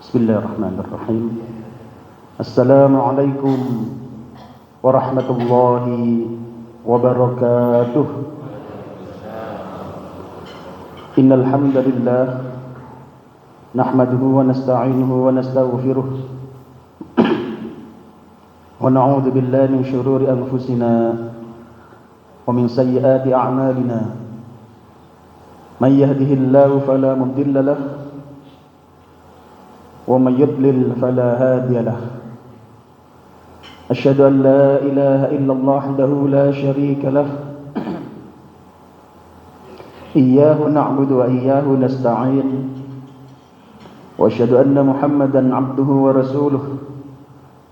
Bismillahirrahmanirrahim. Assalamualaikum warahmatullahi wabarakatuh. Innal hamdalillah nahmaduhu wa nasta'inuhu wa nastaghfiruh wa na'udzu billahi min shururi anfusina wa min sayyiati a'malina. Man yahdihillahu fala mudilla lahu wa man yudlil fala hadiya lahu. Asyhadu an la ilaha illallah wahdahu la syarika lahu. Iyyahu na'budu wa iyyahu nasta'in. Wa asyhadu anna Muhammadan 'abduhu wa rasuluh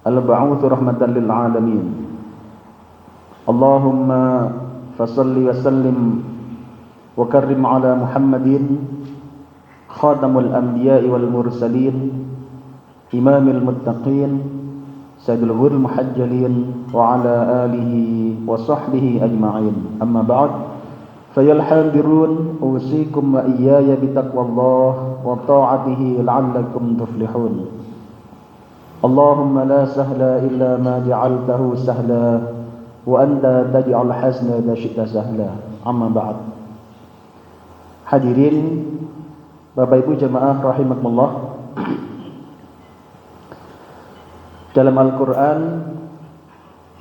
al-ba'utsu rahmatan lil 'alamin. Allahumma fashalli wa sallim wa karrim 'ala Muhammadin khatamul anbiya'i wal mursalin imamil muttaqin sayyidul ghurril muhajjalin wa 'ala alihi wa sahbihi ajma'in. Amma ba'd. Fayal hadirun usikum wa iyaya bitaqwallah wa ta'atihi la'allakum tuflihun. Allahumma la sahla illa ma ja'altahu sahla wa anta taj'al hasna idza syi'ta sahla. Amma ba'd. Hadirin Bapak Ibu jemaah rahimakumullah. Dalam Al-Qur'an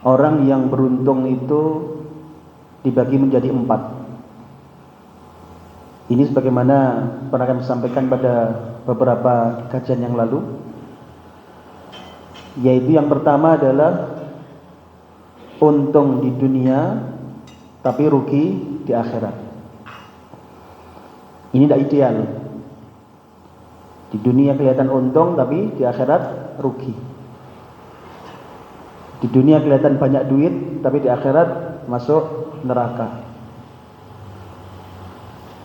orang yang beruntung itu dibagi menjadi 4. Ini sebagaimana pernah kami sampaikan pada beberapa kajian yang lalu, yaitu yang pertama adalah untung di dunia tapi rugi di akhirat. Ini tidak ideal. Di dunia kelihatan untung tapi di akhirat rugi. Di dunia kelihatan banyak duit tapi di akhirat masuk neraka.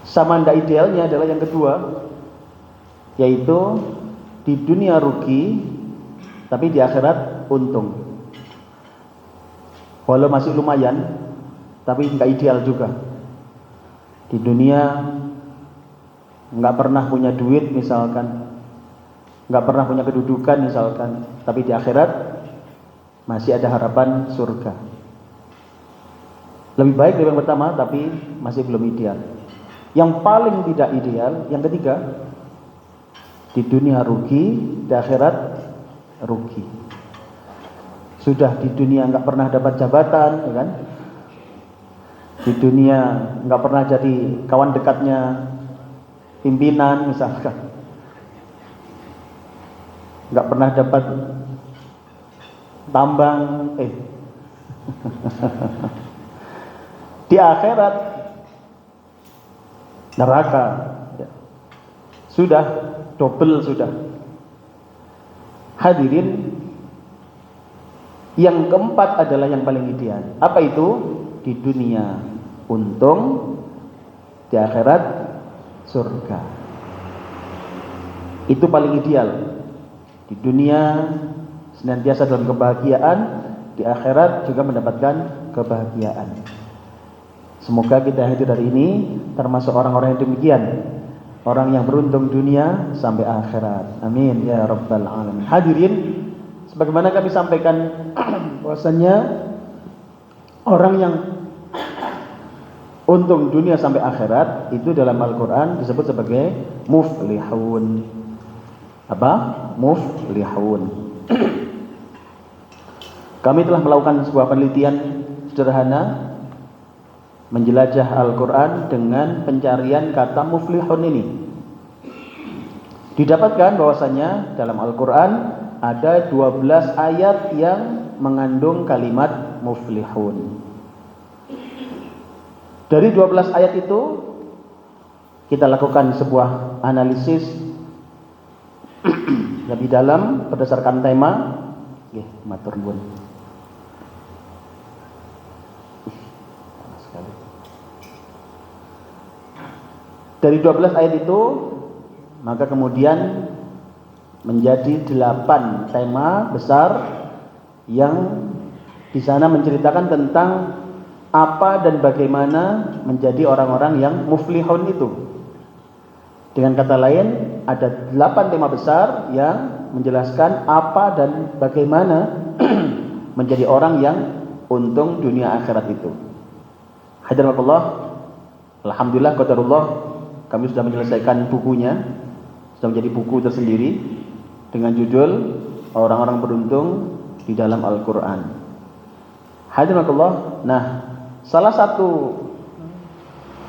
Sama tidak idealnya adalah yang kedua, yaitu di dunia rugi tapi di akhirat untung. Walau masih lumayan tapi nggak ideal juga. Di dunia nggak pernah punya duit misalkan, nggak pernah punya kedudukan misalkan, tapi di akhirat masih ada harapan surga. Lebih baik dari yang pertama tapi masih belum ideal. Yang paling tidak ideal yang ketiga, di dunia rugi, di akhirat rugi. Sudah di dunia nggak pernah dapat jabatan, ya kan? Di dunia nggak pernah jadi kawan dekatnya pimpinan misalkan, nggak pernah dapat tambang, di akhirat neraka, ya. Sudah double sudah. Hadirin, yang keempat adalah yang paling ideal. Apa itu? Di dunia untung, di akhirat surga. Itu paling ideal. Di dunia senantiasa dalam kebahagiaan, di akhirat juga mendapatkan kebahagiaan. Semoga kita hadir hari ini termasuk orang-orang yang demikian, orang yang beruntung dunia sampai akhirat. Amin ya rabbal alamin. Hadirin, sebagaimana kami sampaikan bahwasanya orang yang untung dunia sampai akhirat itu dalam Al-Qur'an disebut sebagai muflihun. Apa? Muflihun. Kami telah melakukan sebuah penelitian sederhana menjelajah Al-Quran dengan pencarian kata muflihun ini. Didapatkan bahwasanya dalam Al-Quran ada 12 ayat yang mengandung kalimat muflihun. Dari 12 ayat itu kita lakukan sebuah analisis lebih dalam berdasarkan tema. Matur nuwun. Dari 12 ayat itu maka kemudian menjadi 8 tema besar yang di sana menceritakan tentang apa dan bagaimana menjadi orang-orang yang muflihun itu. Dengan kata lain, ada 8 tema besar yang menjelaskan apa dan bagaimana menjadi orang yang untung dunia akhirat itu. Hadiratullah, alhamdulillah qadarullah, kami sudah menyelesaikan bukunya, sudah menjadi buku tersendiri dengan judul Orang-orang Beruntung di dalam Al-Quran. Hadiratullah, nah salah satu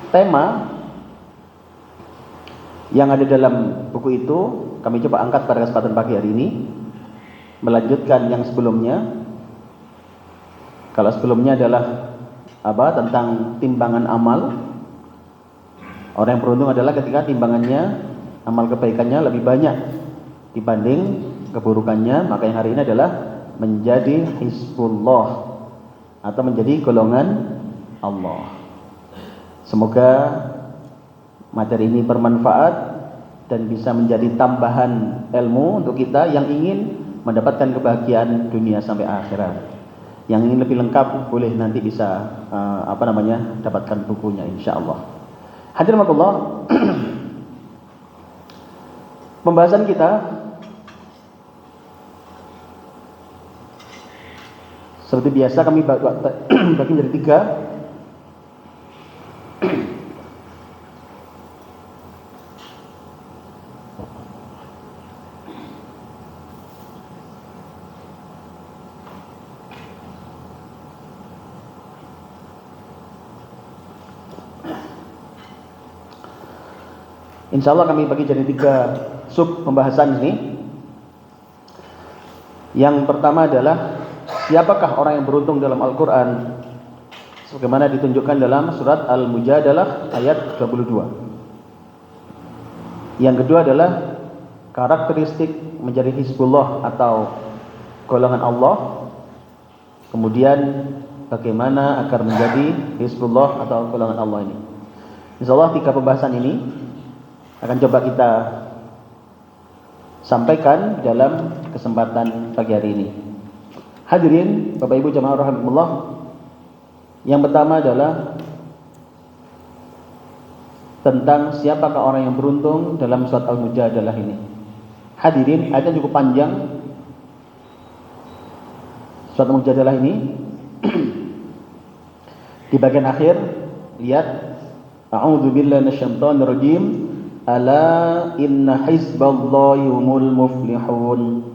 tema yang ada dalam buku itu kami coba angkat pada kesempatan pagi hari ini, melanjutkan yang sebelumnya. Kalau sebelumnya adalah tentang timbangan amal. Orang yang beruntung adalah ketika timbangannya, amal kebaikannya lebih banyak dibanding keburukannya. Maka yang hari ini adalah menjadi Hizbullah atau menjadi golongan Allah. Semoga materi ini bermanfaat dan bisa menjadi tambahan ilmu untuk kita yang ingin mendapatkan kebahagiaan dunia sampai akhirat. Yang ingin lebih lengkap boleh nanti bisa dapatkan bukunya insyaallah. Hadirin Allah, pembahasan kita seperti biasa kami bagi menjadi 3. Insya Allah kami bagi jadi 3 sub pembahasan ini. Yang pertama adalah siapakah orang yang beruntung dalam Al-Quran, sebagaimana ditunjukkan dalam surat Al-Mujadalah ayat 22. Yang kedua adalah karakteristik menjadi Hizbullah atau golongan Allah. Kemudian bagaimana agar menjadi Hizbullah atau golongan Allah ini. Insya Allah 3 pembahasan ini akan coba kita sampaikan dalam kesempatan pagi hari ini. Hadirin Bapak Ibu jamaah rahimakumullah, yang pertama adalah tentang siapakah orang yang beruntung dalam surat Al-Mujadalah ini. Hadirin, ayatnya cukup panjang. Surat Al-Mujadalah ini di bagian akhir lihat, a'udzubillahi minasyaitonir rajim. Ala inna hizballahi humul muflihun.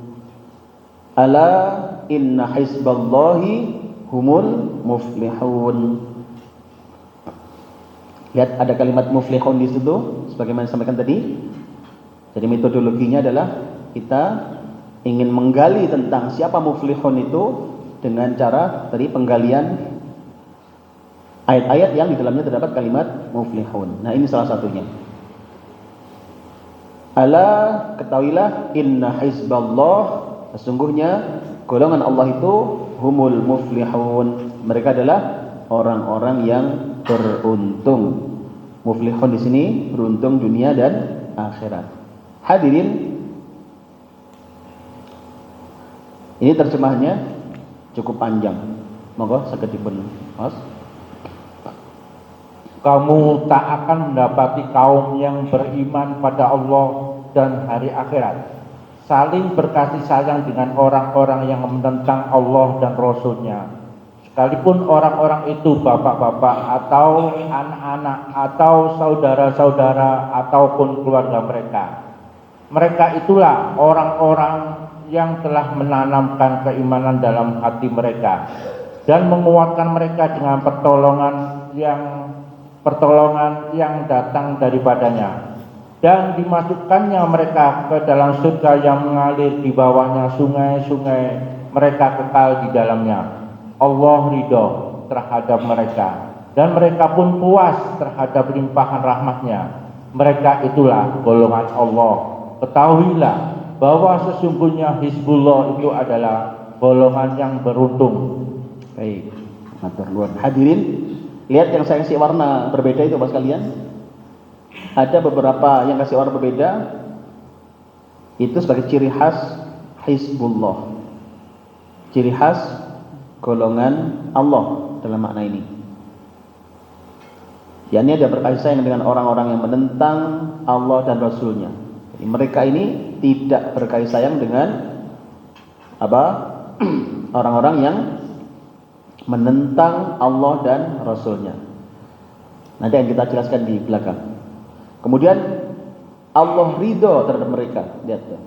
Ala inna hizballahi humul muflihun. Lihat ada kalimat muflihun di situ sebagaimana disampaikan tadi. Jadi metodologinya adalah kita ingin menggali tentang siapa muflihun itu dengan cara dari penggalian ayat-ayat yang di dalamnya terdapat kalimat muflihun. Nah, ini salah satunya. Ala, ketahuilah, inna hizballah, sesungguhnya golongan Allah itu humul muflihun. Mereka adalah orang-orang yang beruntung. Muflihun di sini beruntung dunia dan akhirat. Hadirin, ini terjemahnya cukup panjang. Monggo saged dipun maos. Kamu tak akan mendapati kaum yang beriman pada Allah dan hari akhirat, saling berkasih sayang dengan orang-orang yang menentang Allah dan Rasul-Nya, sekalipun orang-orang itu bapak-bapak atau anak-anak atau saudara-saudara ataupun keluarga mereka. Mereka itulah orang-orang yang telah menanamkan keimanan dalam hati mereka dan menguatkan mereka dengan pertolongan yang datang daripadanya, dan dimasukkannya mereka ke dalam surga yang mengalir di bawahnya sungai-sungai, mereka kekal di dalamnya. Allah ridho terhadap mereka dan mereka pun puas terhadap limpahan rahmatnya. Mereka itulah golongan Allah. Ketahuilah bahwa sesungguhnya Hizbullah itu adalah golongan yang beruntung. Baik, matur nuwun. Hadirin, lihat yang saya kasih warna berbeda itu Bapak sekalian. Ada beberapa yang kasih warna berbeda. Itu sebagai ciri khas Hizbullah. Ciri khas golongan Allah dalam makna ini. yakni ada berkasih sayang dengan orang-orang yang menentang Allah dan Rasulnya. Jadi mereka ini tidak berkasih sayang dengan apa? Orang-orang yang menentang Allah dan Rasulnya. Nanti yang kita jelaskan di belakang. Kemudian Allah ridho terhadap mereka. Lihat tuh.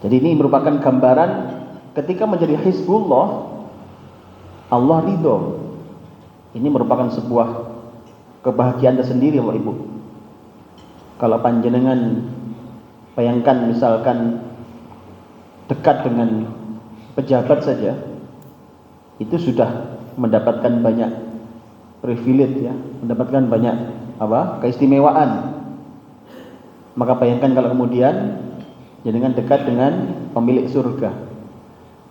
Jadi ini merupakan gambaran ketika menjadi Hizbullah, Allah ridho. Ini merupakan sebuah kebahagiaan tersendiri, Bapak Ibu. Kalau panjenengan bayangkan misalkan dekat dengan pejabat saja, itu sudah mendapatkan banyak privilege ya, mendapatkan banyak keistimewaan. Maka bayangkan kalau kemudian jenengan dekat dengan pemilik surga,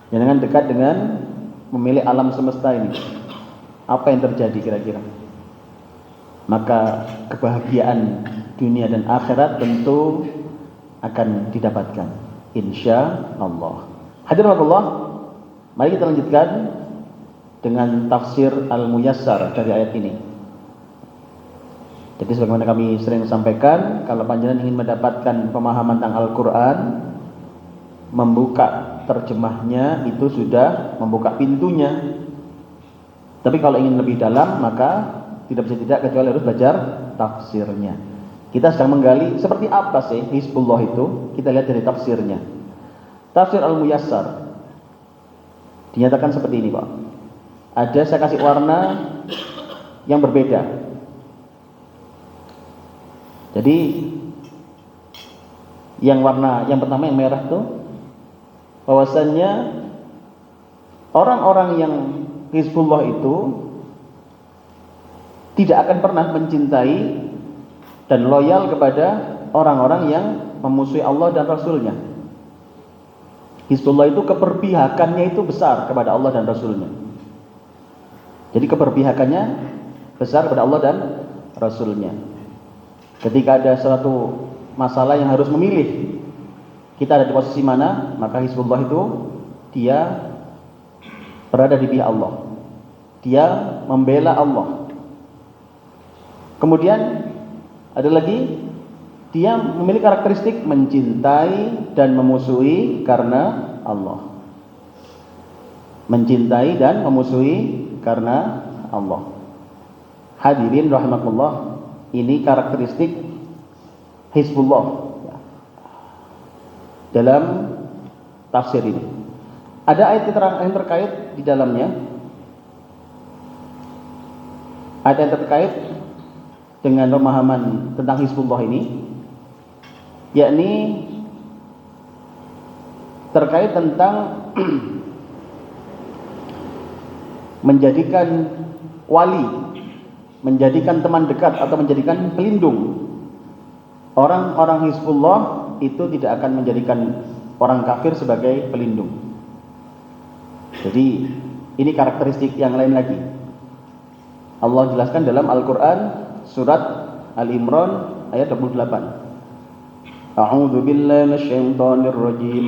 jenengan dekat dengan pemilik alam semesta ini, apa yang terjadi kira-kira? Maka kebahagiaan dunia dan akhirat tentu akan didapatkan, insya Allah. Hadirin Allah, mari kita lanjutkan dengan tafsir Al-Muyassar dari ayat ini. Jadi sebagaimana kami sering sampaikan, kalau panjenengan ingin mendapatkan pemahaman tentang Al-Quran, membuka terjemahnya itu sudah membuka pintunya. Tapi kalau ingin lebih dalam, maka tidak bisa tidak kecuali harus belajar tafsirnya. Kita sedang menggali seperti apa sih Hizbullah itu, kita lihat dari tafsirnya. Tafsir Al-Muyassar dinyatakan seperti ini, Pak. Ada, saya kasih warna yang berbeda. Jadi yang warna yang pertama yang merah itu bahwasannya orang-orang yang Hizbullah itu tidak akan pernah mencintai dan loyal kepada orang-orang yang memusuhi Allah dan Rasulnya. Hizbullah itu keberpihakannya itu besar kepada Allah dan Rasulnya. Jadi keberpihakannya besar kepada Allah dan Rasulnya. Ketika ada suatu masalah yang harus memilih, kita ada di posisi mana, maka Hizbullah itu dia berada di pihak Allah, dia membela Allah. Kemudian ada lagi, dia memiliki karakteristik mencintai dan memusuhi karena Allah. Mencintai dan memusuhi karena Allah. Hadirin rahimakumullah, ini karakteristik Hizbullah dalam tafsir ini. Ada ayat yang terkait di dalamnya, ayat yang terkait dengan pemahaman tentang Hizbullah ini, yakni terkait tentang menjadikan wali, menjadikan teman dekat atau menjadikan pelindung. Orang-orang Hizbullah itu tidak akan menjadikan orang kafir sebagai pelindung. Jadi ini karakteristik yang lain lagi. Allah jelaskan dalam Al-Quran surat Al-Imran ayat 28. A'udzu billahi minasyaitonir rajim.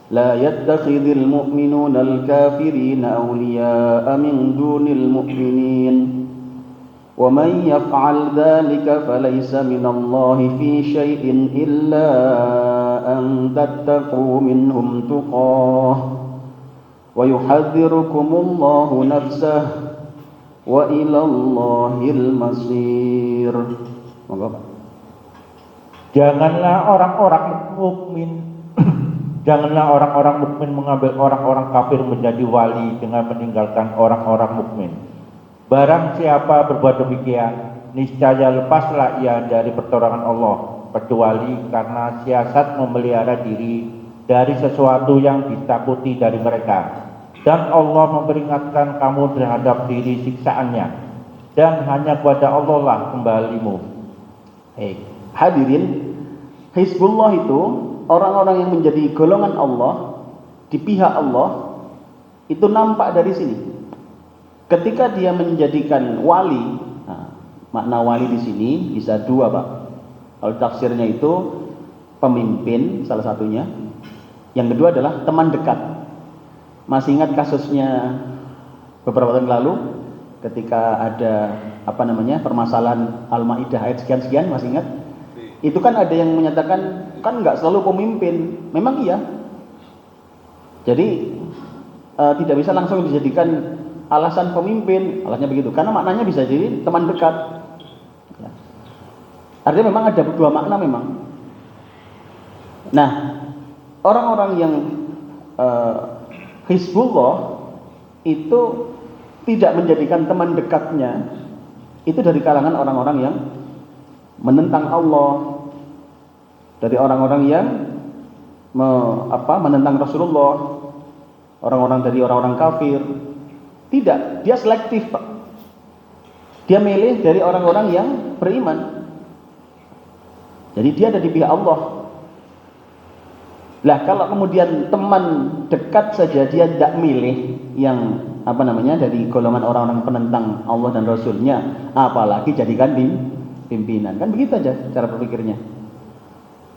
لا يتخذ المؤمنون الكافرين أولياء من دون المؤمنين ومن يفعل ذلك فليس من الله في شيء إلا أن تتقوا منهم تقاه ويحذركم الله نفسه وإلى الله المصير. Janganlah orang-orang mukmin Janganlah orang-orang mukmin mengambil orang-orang kafir menjadi wali dengan meninggalkan orang-orang mukmin. Barang siapa berbuat demikian, niscaya lepaslah ia dari pertolongan Allah, kecuali karena siasat memelihara diri dari sesuatu yang ditakuti dari mereka. Dan Allah memperingatkan kamu terhadap diri siksaannya, dan hanya kepada Allah lah kembalimu. Hadirin, Hizbullah itu orang-orang yang menjadi golongan Allah di pihak Allah itu nampak dari sini. Ketika dia menjadikan wali, makna wali di sini bisa dua, Pak. Kalau tafsirnya itu pemimpin salah satunya, yang kedua adalah teman dekat. Masih ingat kasusnya beberapa tahun lalu ketika ada permasalahan Al-Maidah ayat sekian-sekian, masih ingat? Itu kan ada yang menyatakan kan nggak selalu pemimpin. Memang iya. Jadi tidak bisa langsung dijadikan alasan pemimpin, alasnya begitu. Karena maknanya bisa jadi teman dekat. Ya. Artinya memang ada dua makna memang. Nah, orang-orang yang Hizbullah itu tidak menjadikan teman dekatnya itu dari kalangan orang-orang yang menentang Allah, dari orang-orang yang menentang Rasulullah, dari orang-orang kafir. Tidak, dia selektif, Pak. Dia milih dari orang-orang yang beriman. Jadi dia ada di pihak Allah. Lah kalau kemudian teman dekat saja dia tidak milih yang dari golongan orang-orang penentang Allah dan Rasulnya, apalagi jadikan pimpinan. Kan begitu aja cara berpikirnya.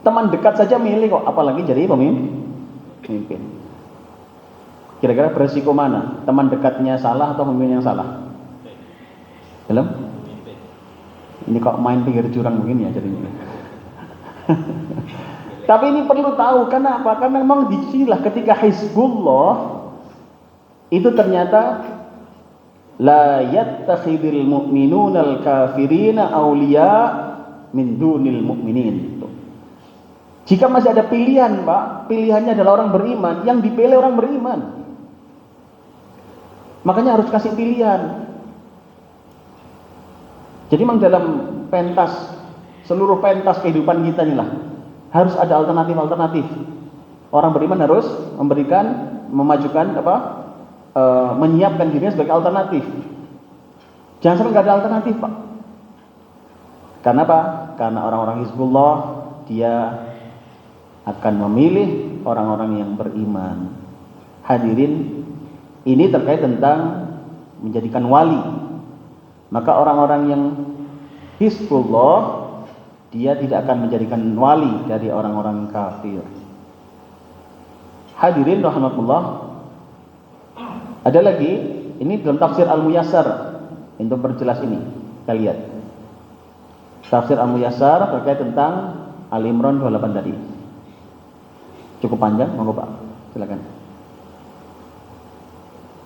Teman dekat saja milih kok, apalagi jadi pemimpin. Kira-kira beresiko mana? Teman dekatnya salah atau pemimpin yang salah? Belum? Ini kok main pinggir jurang begini ya jadinya. Tapi ini perlu tahu, karena apa? Karena memang disinilah ketika Hizbullah itu ternyata la yattakhidul mu'minuna al-kafirina awliya min dunil mu'minin. Jika masih ada pilihan, Pak, pilihannya adalah orang beriman, yang dipilih orang beriman. Makanya harus kasih pilihan. Jadi memang dalam seluruh pentas kehidupan kita inilah harus ada alternatif-alternatif. Orang beriman harus memajukan menyiapkan dirinya sebagai alternatif. Jangan sampai nggak ada alternatif, Pak. Karena apa? Karena orang-orang Hizbullah dia akan memilih orang-orang yang beriman. Hadirin, ini terkait tentang menjadikan wali. Maka orang-orang yang Hizbullah dia tidak akan menjadikan wali dari orang-orang kafir. Hadirin rahimakumullah. Ada lagi, ini dalam tafsir Al-Muyassar untuk perjelas ini. Kita lihat. Tafsir Al-Muyassar terkait tentang Al-Imran 28 tadi. Cukup panjang, monggo Pak. Silakan.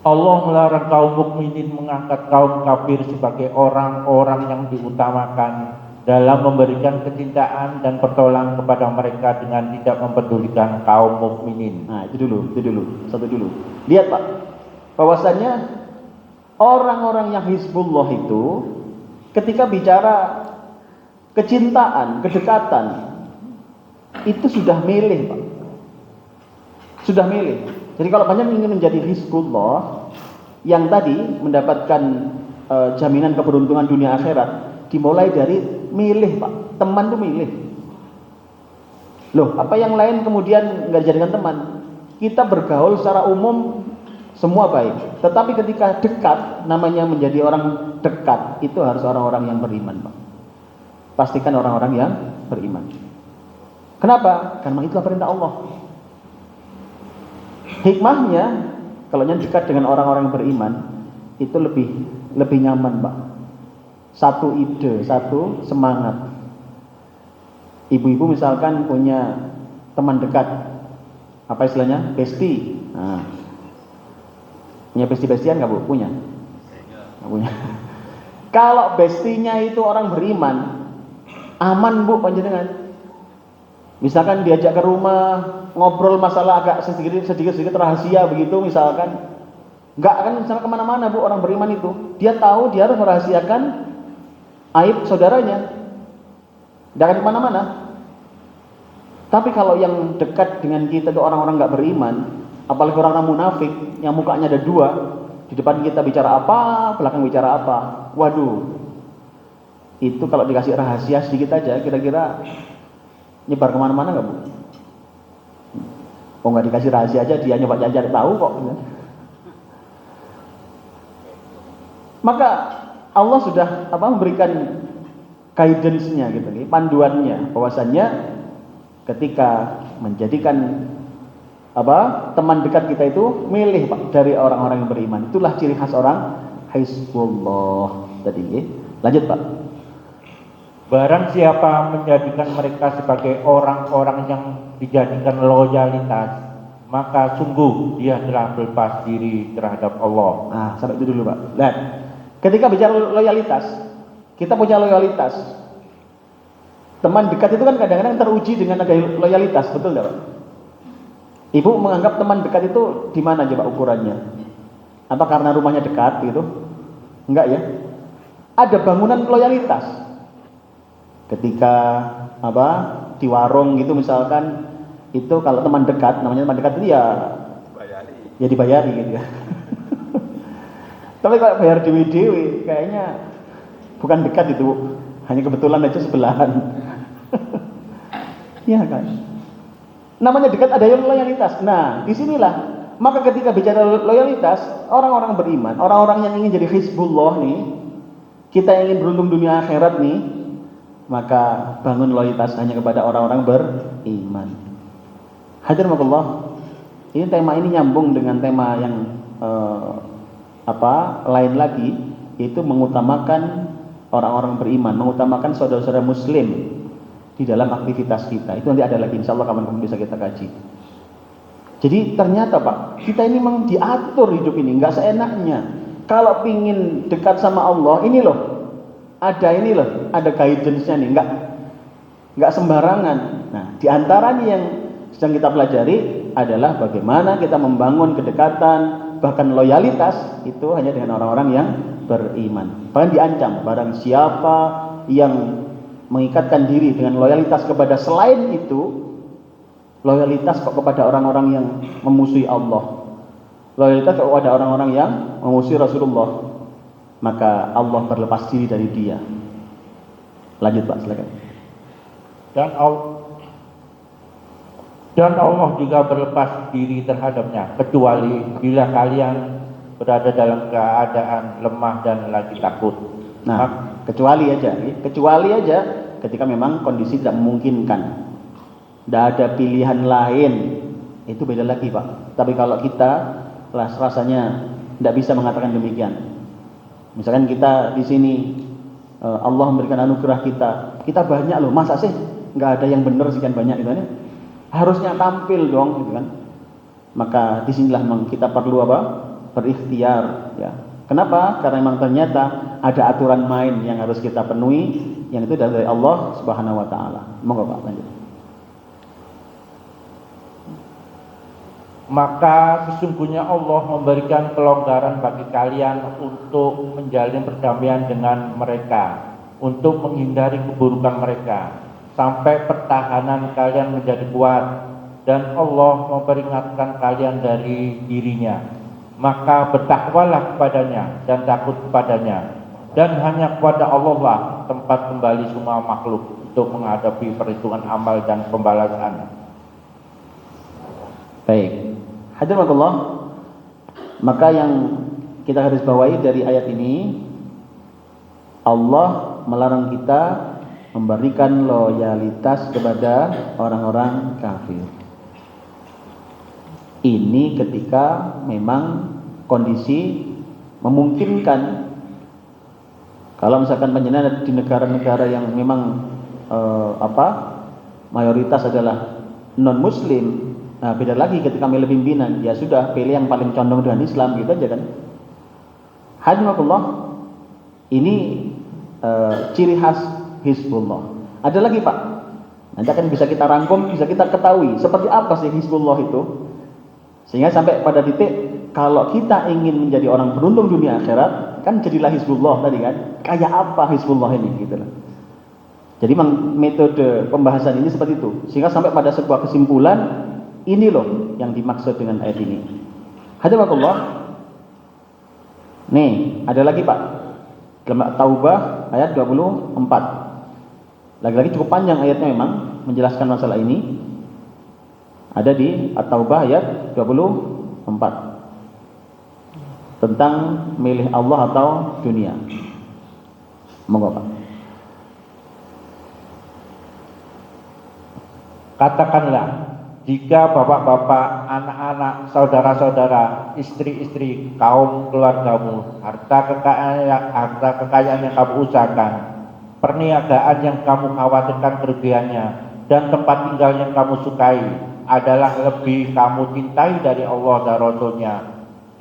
Allah melarang kaum mukminin mengangkat kaum kafir sebagai orang-orang yang diutamakan dalam memberikan kecintaan dan pertolongan kepada mereka dengan tidak mempedulikan kaum mukminin. Nah, itu dulu. Satu dulu. Lihat, Pak. Bahwasanya orang-orang yang Hizbullah itu ketika bicara kecintaan, kedekatan itu sudah milih, Pak. Sudah milih. Jadi kalau banyak ingin menjadi Hizbullah yang tadi mendapatkan jaminan keberuntungan dunia akhirat, dimulai dari milih, Pak. Teman tuh milih. Loh, apa yang lain kemudian nggak dijadikan teman? Kita bergaul secara umum semua baik, tetapi ketika dekat, namanya menjadi orang dekat, itu harus orang-orang yang beriman, Pak. Pastikan orang-orang yang beriman. Kenapa? Karena itulah perintah Allah. Hikmahnya, kalau yang dekat dengan orang-orang yang beriman, itu lebih nyaman, Pak. Satu ide, satu semangat. Ibu-ibu misalkan punya teman dekat, apa istilahnya? Bestie. Nah, punya bestie-bestian nggak, Bu? Punya? Nggak punya. Kalau bestinya itu orang beriman, aman, Bu, panjenengan. Misalkan diajak ke rumah, ngobrol masalah agak sedikit rahasia begitu misalkan, nggak akan misalnya kemana-mana, Bu, orang beriman itu. Dia tahu dia harus merahasiakan aib saudaranya, tidak akan kemana-mana. Tapi kalau yang dekat dengan kita itu orang-orang nggak beriman, apalagi orang-orang munafik yang mukanya ada dua, di depan kita bicara apa, belakang bicara apa, waduh, itu kalau dikasih rahasia sedikit aja, kira-kira nyebar kemana-mana nggak, Bu? Oh, nggak dikasih rahasia aja dia nyoba cari tahu kok. Maka Allah sudah memberikan guidance-nya gitu, panduannya, bahwasannya ketika menjadikan teman dekat kita itu milih, Pak, dari orang-orang yang beriman. Itulah ciri khas orang Hizbullah tadi ya. Lanjut Pak. Barang siapa menjadikan mereka sebagai orang-orang yang dijadikan loyalitas, maka sungguh dia telah berlepas diri terhadap Allah. Nah, sampai itu dulu Pak. Nah, ketika bicara loyalitas, kita punya loyalitas. Teman dekat itu kan kadang-kadang teruji dengan ada loyalitas, betul tidak Pak? Ibu menganggap teman dekat itu di mana aja Pak ukurannya? Apa karena rumahnya dekat gitu? Enggak ya? Ada bangunan loyalitas. Ketika di warung gitu misalkan, itu kalau teman dekat, namanya teman dekat itu ya dibayari gitu ya. Tapi kalau bayar dewi-dewi kayaknya bukan dekat itu, hanya kebetulan aja sebelahan. Iya kan? Namanya dekat ada yang loyalitas. Nah, disinilah maka ketika bicara loyalitas, orang-orang beriman, orang-orang yang ingin jadi Hizbullah nih, kita ingin beruntung dunia akhirat nih, maka bangun loyalitas hanya kepada orang-orang beriman. Hadirullah, ini tema ini nyambung dengan tema yang lain lagi, yaitu mengutamakan orang-orang beriman, mengutamakan saudara-saudara muslim di dalam aktivitas kita. Itu nanti ada lagi, insya Allah kapan-kapan bisa kita kaji. Jadi ternyata Pak, kita ini memang diatur hidup ini, nggak seenaknya. Kalau pingin dekat sama Allah, ini loh, ada guidance-nya nih, nggak sembarangan. Nah, diantaranya yang sedang kita pelajari adalah bagaimana kita membangun kedekatan, bahkan loyalitas itu hanya dengan orang-orang yang beriman. Bahkan diancam, barang siapa yang mengikatkan diri dengan loyalitas kepada selain itu, loyalitas kepada orang-orang yang memusuhi Allah, loyalitas kepada orang-orang yang memusuhi Rasulullah, maka Allah berlepas diri dari dia. Lanjut Pak, silakan. Dan Allah juga berlepas diri terhadapnya, kecuali bila kalian berada dalam keadaan lemah dan lagi takut. Nah, kecuali aja ketika memang kondisi tidak memungkinkan, tidak ada pilihan lain, itu beda lagi Pak. Tapi kalau kita rasanya tidak bisa mengatakan demikian. Misalkan kita di sini Allah memberikan anugerah kita banyak loh, masa sih nggak ada yang benar sekian banyak gitu kan? Harusnya tampil dong gitu kan. Maka disinilah memang kita perlu berikhtiar ya. Kenapa? Karena memang ternyata ada aturan main yang harus kita penuhi, yang itu dari Allah Subhanahu wa taala. Monggo Pak, lanjut. Maka sesungguhnya Allah memberikan kelonggaran bagi kalian untuk menjalin perdamaian dengan mereka, untuk menghindari keburukan mereka, sampai pertahanan kalian menjadi kuat, dan Allah memperingatkan kalian dari dirinya. Maka bertakwalah kepadanya dan takut kepadanya, dan hanya kepada Allah lah tempat kembali semua makhluk untuk menghadapi perhitungan amal dan pembalasan. Baik, hadiratullah, maka yang kita garis bawahi dari ayat ini, Allah melarang kita memberikan loyalitas kepada orang-orang kafir. Ini ketika memang kondisi memungkinkan. Kalau misalkan penjenengan di negara-negara yang memang mayoritas adalah non muslim, nah beda lagi ketika milih pimpinan, ya sudah pilih yang paling condong dengan Islam gitu aja kan. Hadiratullah, ini ciri khas Hizbullah. Ada lagi Pak, nanti akan bisa kita rangkum, bisa kita ketahui seperti apa sih Hizbullah itu, sehingga sampai pada titik kalau kita ingin menjadi orang beruntung dunia akhirat, kan jadilah Hizbullah tadi kan. Kayak apa Hizbullah ini gitu loh. Jadi memang metode pembahasan ini seperti itu, sehingga sampai pada sebuah kesimpulan, ini loh yang dimaksud dengan ayat ini. Hadiratullah. Nih, ada lagi Pak. Dalam Taubah ayat 24. Lagi-lagi cukup panjang ayatnya memang menjelaskan masalah ini. Ada di At-Taubah ayat 24. Tentang milih Allah atau dunia. Monggo Pak. Katakanlah, jika bapak-bapak, anak-anak, saudara-saudara, istri-istri, kaum keluargamu, harta kekayaan yang kamu usahakan, perniagaan yang kamu khawatirkan kerugiannya, dan tempat tinggal yang kamu sukai adalah lebih kamu cintai dari Allah dan Rasul-Nya,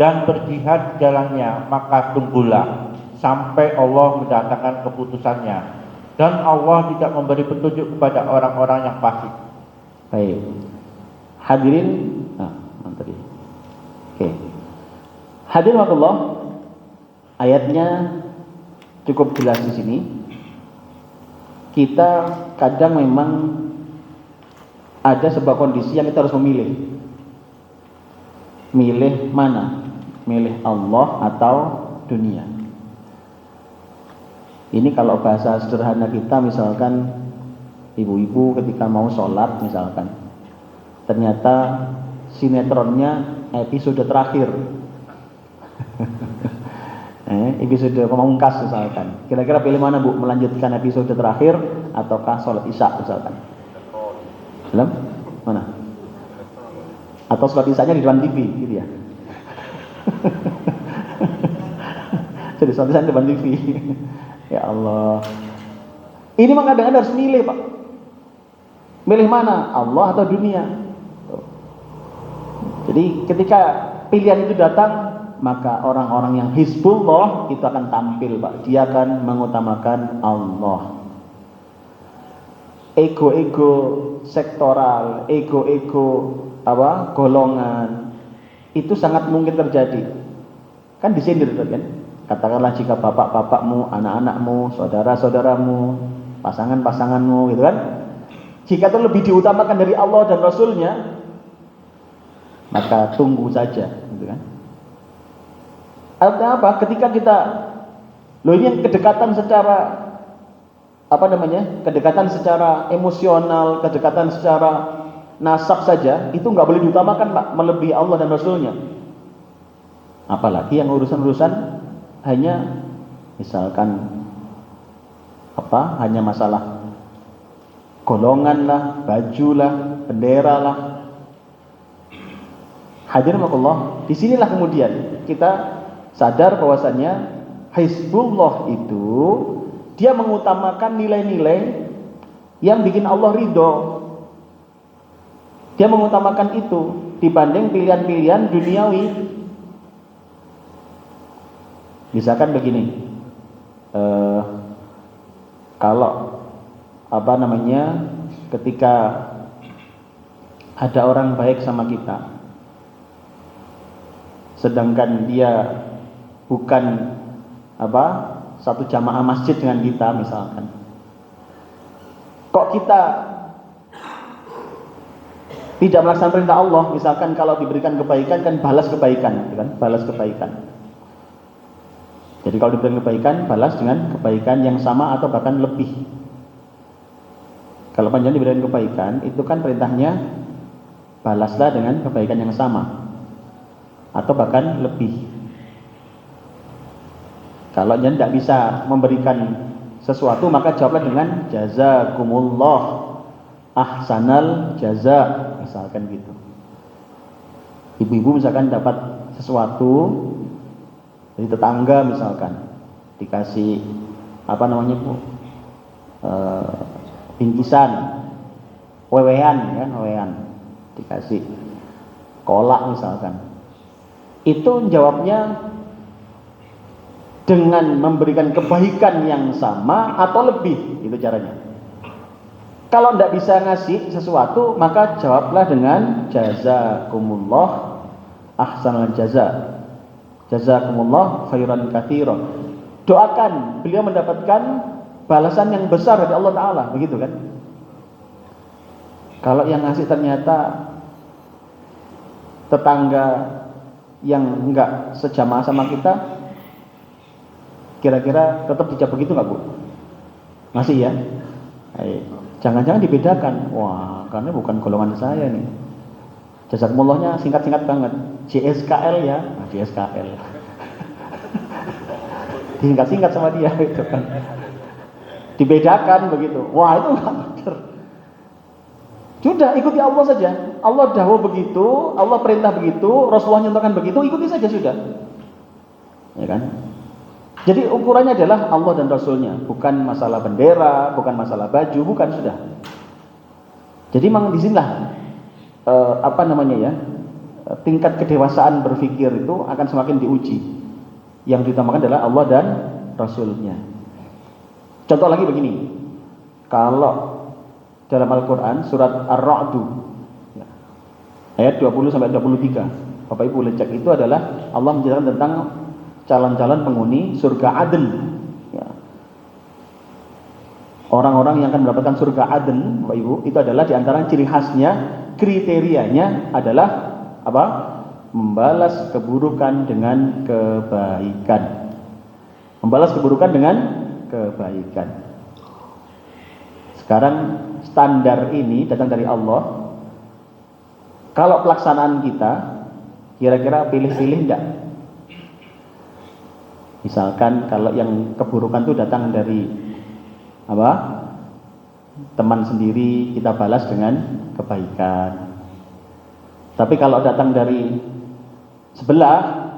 dan berjihad jalannya, maka tunggulah sampai Allah mendatangkan keputusannya, dan Allah tidak memberi petunjuk kepada orang-orang yang fasik. Baik. Hadirin, tadi. Oke. Hadirin wakallah, ayatnya cukup jelas di sini. Kita kadang memang ada sebuah kondisi yang kita harus memilih. Milih mana? Milih Allah atau dunia? Ini kalau bahasa sederhana kita, misalkan ibu-ibu ketika mau sholat misalkan, ternyata sinetronnya episode terakhir episode pemungkas misalkan, kira-kira pilih mana Bu? Melanjutkan episode terakhir ataukah sholat isya misalkan? Belum? Mana? Atau sholat isyanya di depan TV gitu ya? Jadi sholat isya di depan TV. Ya Allah, ini mah kadang-kadang harus milih Pak. Milih mana? Allah atau dunia? Jadi ketika pilihan itu datang, maka orang-orang yang Hizbullah itu akan tampil Pak. Dia akan mengutamakan Allah. Ego-ego sektoral, ego-ego golongan itu sangat mungkin terjadi. Kan disindir kan? Katakanlah jika bapak-bapakmu, anak-anakmu, saudara-saudaramu, pasangan-pasanganmu gitu kan, jika itu lebih diutamakan dari Allah dan Rasulnya, maka tunggu saja gitu kan. Artinya apa? Ketika kita ini kedekatan secara kedekatan secara emosional, kedekatan secara nasab saja itu nggak boleh diutamakan Pak, melebihi Allah dan Rasulnya. Apalagi yang urusan-urusan hanya misalkan hanya masalah golongan lah, baju lah, bendera lah. Hadirin Allah, disinilah kemudian kita sadar bahwasannya Hizbullah itu dia mengutamakan nilai-nilai yang bikin Allah ridho. Dia mengutamakan itu dibanding pilihan-pilihan duniawi. Misalkan begini, kalau ketika ada orang baik sama kita, sedangkan dia bukan satu jamaah masjid dengan kita misalkan, kok kita tidak melaksanakan perintah Allah? Misalkan kalau diberikan kebaikan kan balas kebaikan, gitu kan? Balas kebaikan. Jadi kalau diberikan kebaikan, balas dengan kebaikan yang sama atau bahkan lebih. Kalau panjang diberikan kebaikan, itu kan perintahnya balaslah dengan kebaikan yang sama atau bahkan lebih. Kalau anda tidak bisa memberikan sesuatu, maka jawablah dengan jazakumullah ahsanal jaza, misalkan gitu. Ibu-ibu misalkan dapat sesuatu dari tetangga misalkan, dikasih bingkisan, wewean, dikasih kolak misalkan, itu jawabnya dengan memberikan kebaikan yang sama atau lebih, itu caranya. Kalau tidak bisa ngasih sesuatu, maka jawablah dengan jazakumullah ahsanal jaza, jazakumullah khairan katsiran. Doakan beliau mendapatkan balasan yang besar dari Allah Ta'ala, begitu kan? Kalau yang ngasih ternyata tetangga yang enggak sejamaah sama kita, kira-kira tetap dijawab begitu nggak Bu? Masih ya? Jangan-jangan dibedakan. Wah, karena bukan golongan saya nih. Jazakumallahnya singkat-singkat banget. JSKL ya, JSKL. Disingkat-singkat sama dia gitu kan. Dibedakan begitu. Wah, itu nggak benar. Sudah ikuti Allah saja. Allah dahulu begitu, Allah perintah begitu, Rasulullah nyontohkan begitu, ikuti saja sudah. Ya kan? Jadi ukurannya adalah Allah dan Rasulnya, bukan masalah bendera, bukan masalah baju, bukan, sudah. Jadi memang disinilah tingkat kedewasaan berpikir itu akan semakin diuji. Yang diutamakan adalah Allah dan Rasulnya. Contoh lagi begini, kalau dalam Al-Quran surat Ar-Ra'd ayat 20-23, Bapak Ibu boleh cek, itu adalah Allah menjelaskan tentang calon-calon penghuni surga Aden. Ya. Orang-orang yang akan mendapatkan surga Aden, Bapak Ibu, itu adalah diantara ciri khasnya, kriterianya adalah apa? Membalas keburukan dengan kebaikan. Membalas keburukan dengan kebaikan. Sekarang standar ini datang dari Allah. Kalau pelaksanaan kita kira-kira pilih-pilih enggak? Misalkan kalau yang keburukan itu datang dari apa? Teman sendiri, kita balas dengan kebaikan. Tapi kalau datang dari sebelah,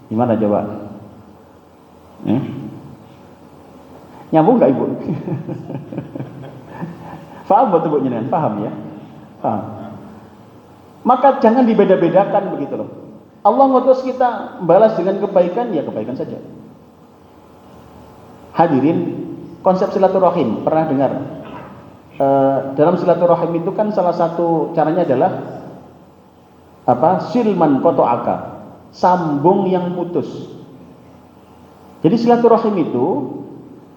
gimana coba? Nyambung nggak Ibu? Paham betul Bu jenengan? Paham ya? Paham. Maka jangan dibeda-bedakan begitu loh. Allah ngutus kita balas dengan kebaikan, ya kebaikan saja. Hadirin, konsep silaturahim pernah dengar? Dalam silaturahim itu kan salah satu caranya adalah apa? Silman qata'aka, sambung yang putus. Jadi silaturahim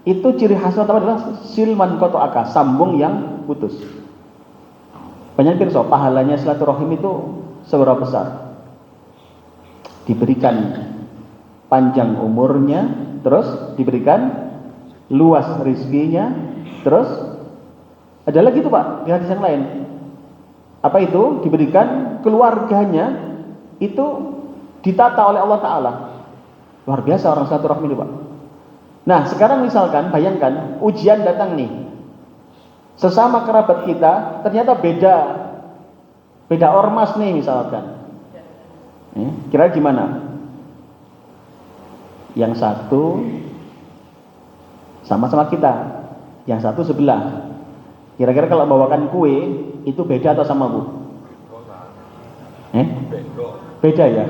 itu ciri khasnya adalah silman qata'aka, sambung yang putus. Banyak pirsa, pahalanya silaturahim itu seberapa besar? Diberikan panjang umurnya, terus diberikan luas rezekinya, terus ada lagi tuh Pak di hadis yang lain. Apa itu? Diberikan keluarganya itu ditata oleh Allah Ta'ala. Luar biasa orang silaturahmi itu Pak. Nah sekarang misalkan bayangkan ujian datang nih, sesama kerabat kita ternyata beda ormas nih misalkan. Kira gimana? Yang satu sama-sama kita, yang satu sebelah. Kira-kira kalau bawakan kue itu beda atau sama Bu? Beda ya?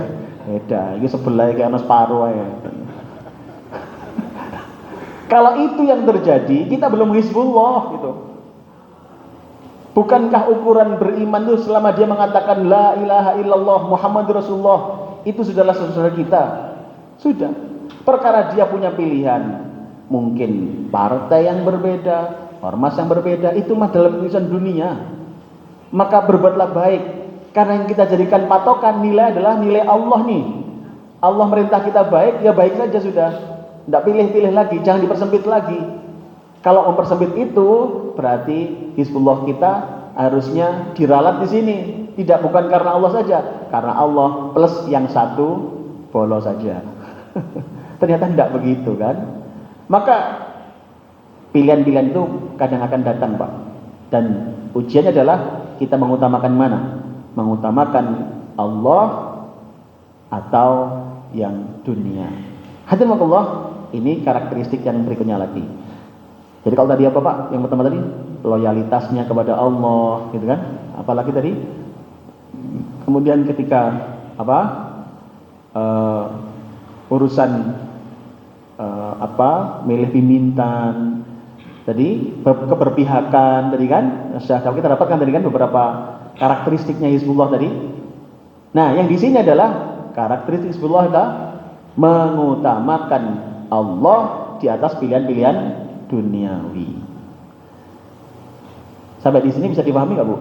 Beda. Ini sebelah kayak anak separuh ya. Kalau itu yang terjadi, kita belum Hizbullah gitu. Bukankah ukuran beriman itu selama dia mengatakan la ilaha illallah Muhammadur Rasulullah, itu sudahlah saudara kita. Sudah. Perkara dia punya pilihan, mungkin partai yang berbeda, ormas yang berbeda, itu mah dalam urusan dunia. Maka berbuatlah baik, karena yang kita jadikan patokan nilai adalah nilai Allah nih. Allah merintah kita baik, ya baik saja sudah. Tidak pilih-pilih lagi, jangan dipersempit lagi. Kalau mempersempit itu berarti Hizbullah kita harusnya diralat di sini. Tidak, bukan karena Allah saja, karena Allah plus yang satu bolos saja. Ternyata tidak begitu kan? Maka pilihan-pilihan itu kadang akan datang Pak. Dan ujiannya adalah kita mengutamakan mana? Mengutamakan Allah atau yang dunia. Hadirin Allah, ini karakteristik yang berikutnya lagi. Jadi kalau tadi apa Pak? Yang pertama tadi loyalitasnya kepada Allah, gitu kan? Apalagi tadi? Kemudian ketika apa? Urusan milih pimpinan, tadi keberpihakan tadi kan? Kalau kita dapatkan tadi kan beberapa karakteristiknya Hizbullah tadi. Nah, yang di sini adalah karakteristik Hizbullah adalah mengutamakan Allah di atas pilihan-pilihan duniawi. Sampai di sini bisa dipahami nggak Bu?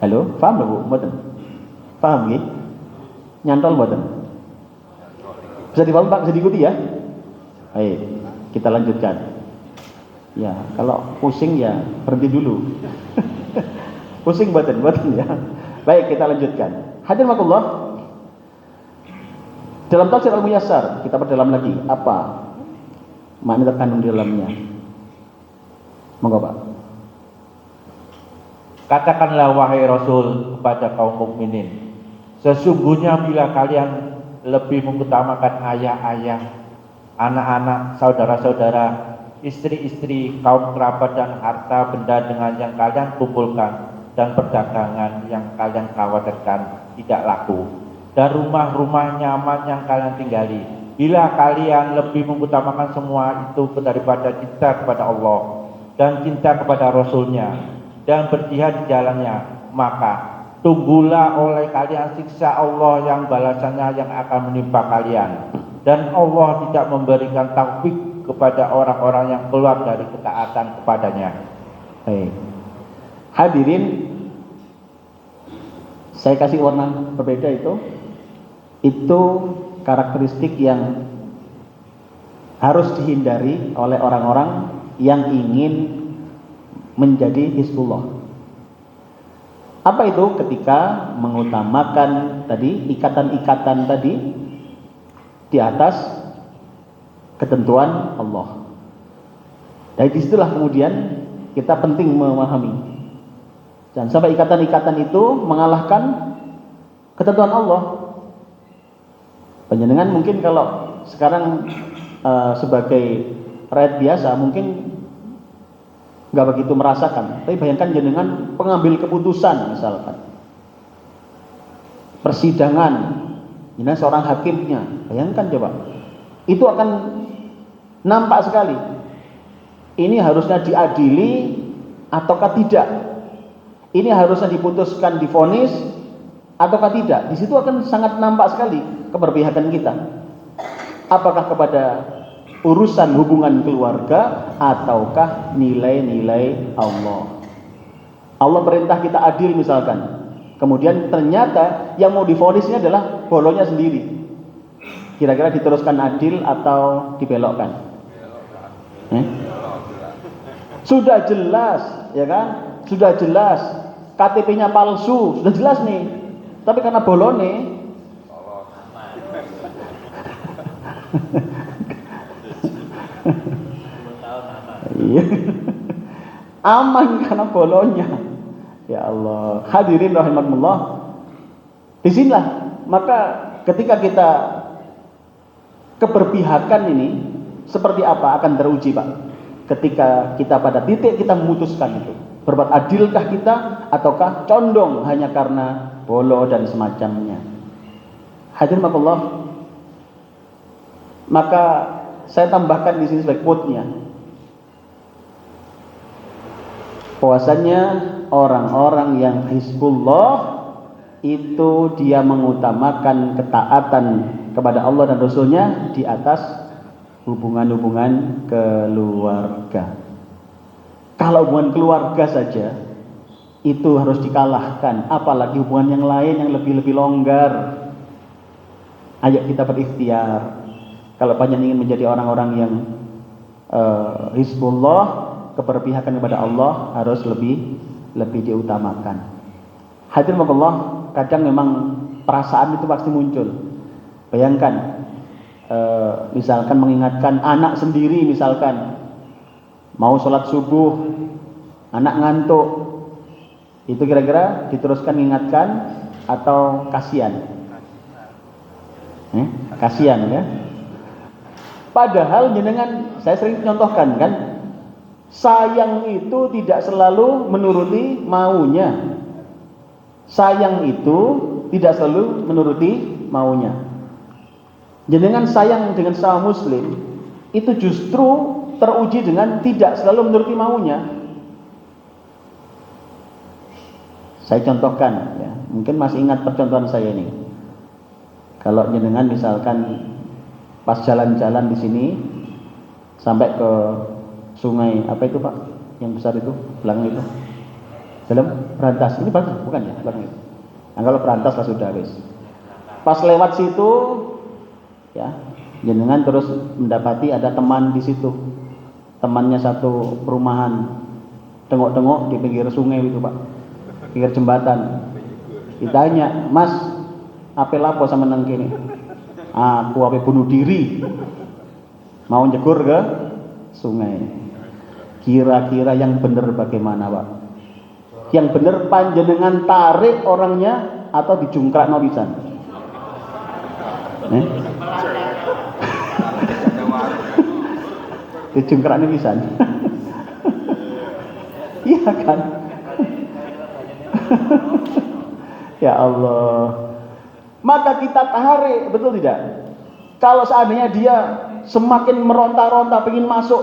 Halo, paham nggak Bu? Mboten? Paham nggih? Nyantol mboten? Bisa dipahami Pak? Bisa diikuti ya? Baik, kita lanjutkan. Ya, kalau pusing ya berhenti dulu. Pusing mboten ya. Baik, kita lanjutkan. Hadirin Allah, dalam tafsir Al-Muyassar kita perdalam lagi apa makna terkandung di dalamnya. Monggo Pak. Katakanlah wahai Rasul kepada kaum mukminin, sesungguhnya bila kalian lebih mengutamakan ayah-ayah, anak-anak, saudara-saudara, istri-istri, kaum kerabat dan harta benda dengan yang kalian kumpulkan dan perdagangan yang kalian khawatirkan tidak laku, dan rumah-rumah nyaman yang kalian tinggali, bila kalian lebih mengutamakan semua itu daripada cinta kepada Allah dan cinta kepada Rasulnya dan berjihad di jalannya, maka tunggulah oleh kalian siksa Allah yang balasannya yang akan menimpa kalian, dan Allah tidak memberikan taufik kepada orang-orang yang keluar dari ketaatan kepadanya. Hadirin, saya kasih warna berbeda itu karakteristik yang harus dihindari oleh orang-orang yang ingin menjadi Hizbullah. Apa itu? Ketika mengutamakan tadi ikatan-ikatan tadi di atas ketentuan Allah. Dari disitulah kemudian kita penting memahami. Jangan sampai ikatan-ikatan itu mengalahkan ketentuan Allah. Panjenengan mungkin kalau sekarang sebagai rakyat biasa mungkin nggak begitu merasakan, tapi bayangkan jenengan pengambil keputusan misalkan persidangan, jenengan seorang hakimnya, bayangkan coba, itu akan nampak sekali. Ini harusnya diadili ataukah tidak? Ini harusnya diputuskan, divonis ataukah tidak? Di situ akan sangat nampak sekali keberpihakan kita. Apakah kepada urusan hubungan keluarga ataukah nilai-nilai Allah. Allah perintah kita adil misalkan, kemudian ternyata yang mau divonisnya adalah bolonya sendiri. Kira-kira diteruskan adil atau dibelokkan? Sudah jelas, ya kan? Sudah jelas KTP-nya palsu, sudah jelas nih. Tapi karena bolone iya. Aman karena bolonya. Ya Allah. Hadirin rahimakumullah. Disinilah maka ketika kita keberpihakan ini seperti apa akan teruji, Pak. Ketika kita pada titik kita memutuskan itu, berbuat adilkah kita ataukah condong hanya karena bolo dan semacamnya. Hadirin rahimakumullah. Maka saya tambahkan di sini sebagai quote-nya. Bahwasanya orang-orang yang Hizbullah itu dia mengutamakan ketaatan kepada Allah dan Rasulnya di atas hubungan-hubungan keluarga. Kalau hubungan keluarga saja itu harus dikalahkan, apalagi hubungan yang lain yang lebih-lebih longgar. Ayo kita berikhtiar. Kalau panjang ingin menjadi orang-orang yang Hizbullah, keberpihakan kepada Allah harus lebih diutamakan. Hadirin Allah, kadang memang perasaan itu pasti muncul. Bayangkan, misalkan mengingatkan anak sendiri, misalkan mau sholat subuh, anak ngantuk, itu kira-kira diteruskan mengingatkan atau kasihan? Kasihan ya. Padahal jenengan, saya sering contohkan kan, sayang itu tidak selalu menuruti maunya. Sayang itu tidak selalu menuruti maunya. Jenengan sayang dengan sesama muslim, itu justru teruji dengan tidak selalu menuruti maunya. Saya contohkan ya, mungkin masih ingat percontohan saya ini. Kalau jenengan misalkan pas jalan-jalan di sini sampai ke sungai apa itu Pak yang besar itu belakang itu dalam Berantas ini bukan ya belakang itu. Nah, kalau Berantas lah sudah guys. Pas lewat situ ya jenengan terus mendapati ada teman di situ, temannya satu perumahan, tengok-tengok di pinggir sungai itu Pak, pinggir jembatan. Ditanya, Mas apa lapo sama nang kene? Aku apa bunuh diri mau nyegur ke sungai. Kira-kira yang benar bagaimana Pak? Yang bener panjenengan tarik orangnya atau dijungkrakno pisan? Dijungkrakno pisan. Iya kan? Ya Allah. Maka kita tarik, betul tidak? Kalau seandainya dia semakin meronta-ronta pengen masuk,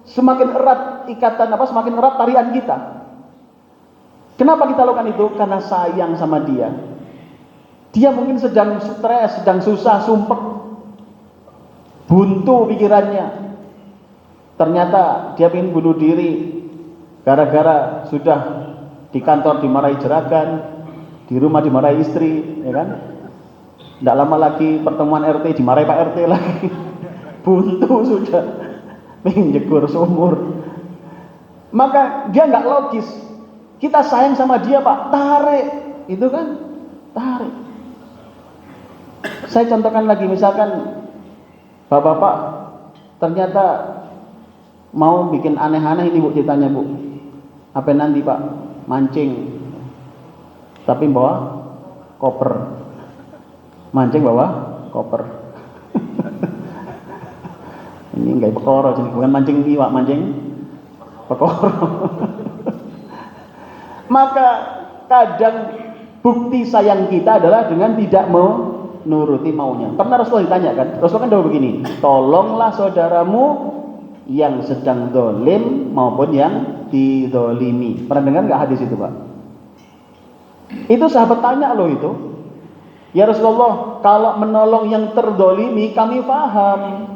semakin erat ikatan semakin erat tarian kita. Kenapa kita lakukan itu? Karena sayang sama dia. Dia mungkin sedang stres, sedang susah, sumpek, buntu pikirannya. Ternyata dia ingin bunuh diri gara-gara sudah di kantor dimarahi jeragan, di rumah dimarahi istri, ya kan? Tidak lama lagi pertemuan RT dimarahi Pak RT lagi. Buntu sudah, pengen jegur sumur. Maka dia nggak logis. Kita sayang sama dia Pak, tarik, itu kan, tarik. Saya contohkan lagi, misalkan bapak-bapak ternyata mau bikin aneh-aneh ini Bu ceritanya Bu. Apa nanti Pak? Mancing. Tapi bawa koper. Mancing bawa koper. Ini enggak pekoro, bukan mancing iwak, mancing pekoro. Maka kadang bukti sayang kita adalah dengan tidak menuruti maunya. Pernah Rasulullah ditanya kan? Rasulullah kan jawab begini, tolonglah saudaramu yang sedang dolim maupun yang didolimi. Pernah dengar nggak hadis itu Pak? Itu sahabat tanya loh itu. Ya Rasulullah, kalau menolong yang terdolimi kami paham.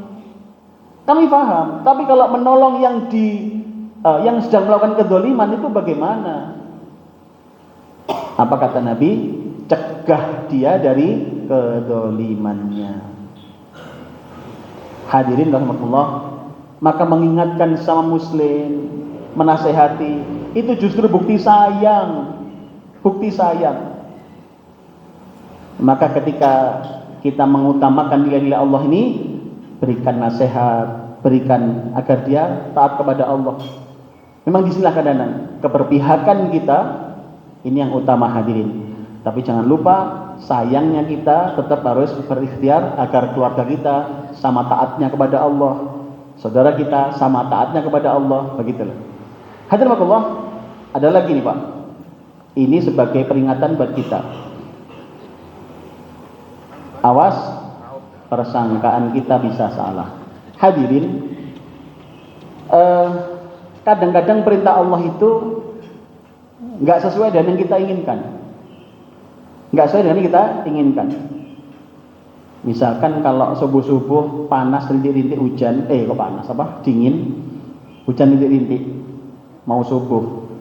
Kami paham. Tapi kalau menolong yang sedang melakukan kedoliman itu bagaimana? Apa kata Nabi? Cegah dia dari kedolimannya. Hadirin rahmatullah, maka mengingatkan sama muslim, menasehati, itu justru bukti sayang. Bukti sayang. Maka ketika kita mengutamakan nilai-nilai Allah ini, berikan nasihat, berikan agar dia taat kepada Allah. Memang disinilah kadang-kadang keberpihakan kita ini yang utama hadirin. Tapi jangan lupa sayangnya kita tetap harus berikhtiar agar keluarga kita sama taatnya kepada Allah, saudara kita sama taatnya kepada Allah, begitulah. Hadirin Allah, ada lagi nih Pak. Ini sebagai peringatan buat kita. Awas, persangkaan kita bisa salah. Hadirin, kadang-kadang perintah Allah itu nggak sesuai dengan yang kita inginkan. Nggak sesuai dengan yang kita inginkan. Misalkan kalau subuh-subuh panas rintik-rintik hujan, kok panas apa? Dingin, hujan rintik-rintik, mau subuh.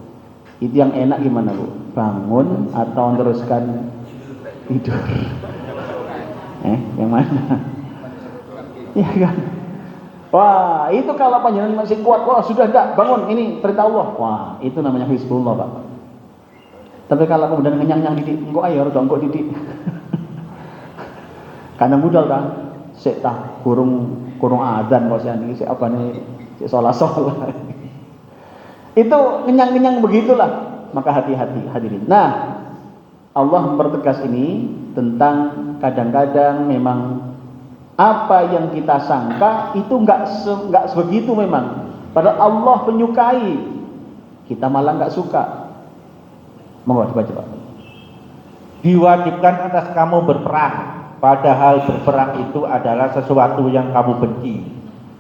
Itu yang enak gimana Bu? Bangun atau teruskan tidur? Yang mana? Iya kan? Wah, itu kalau panjenengan masih kuat, wah sudah enggak, bangun, ini perintah Allah. Wah, itu namanya Hizbullah Pak. Tapi kalau kemudian ngenyang-nyang didik, engko ayo rada engko didik. Karena budal kan, sik tah kurung adzan kok iki sik apane sik salat-salat. Itu ngenyang-ngenyang begitulah. Maka hati-hati hadirin. Nah, Allah mempertegas ini tentang kadang-kadang memang apa yang kita sangka itu enggak sebegitu memang. Padahal Allah menyukai, kita malah enggak suka. Monggo dibaca Pak. Diwajibkan atas kamu berperang, padahal berperang itu adalah sesuatu yang kamu benci.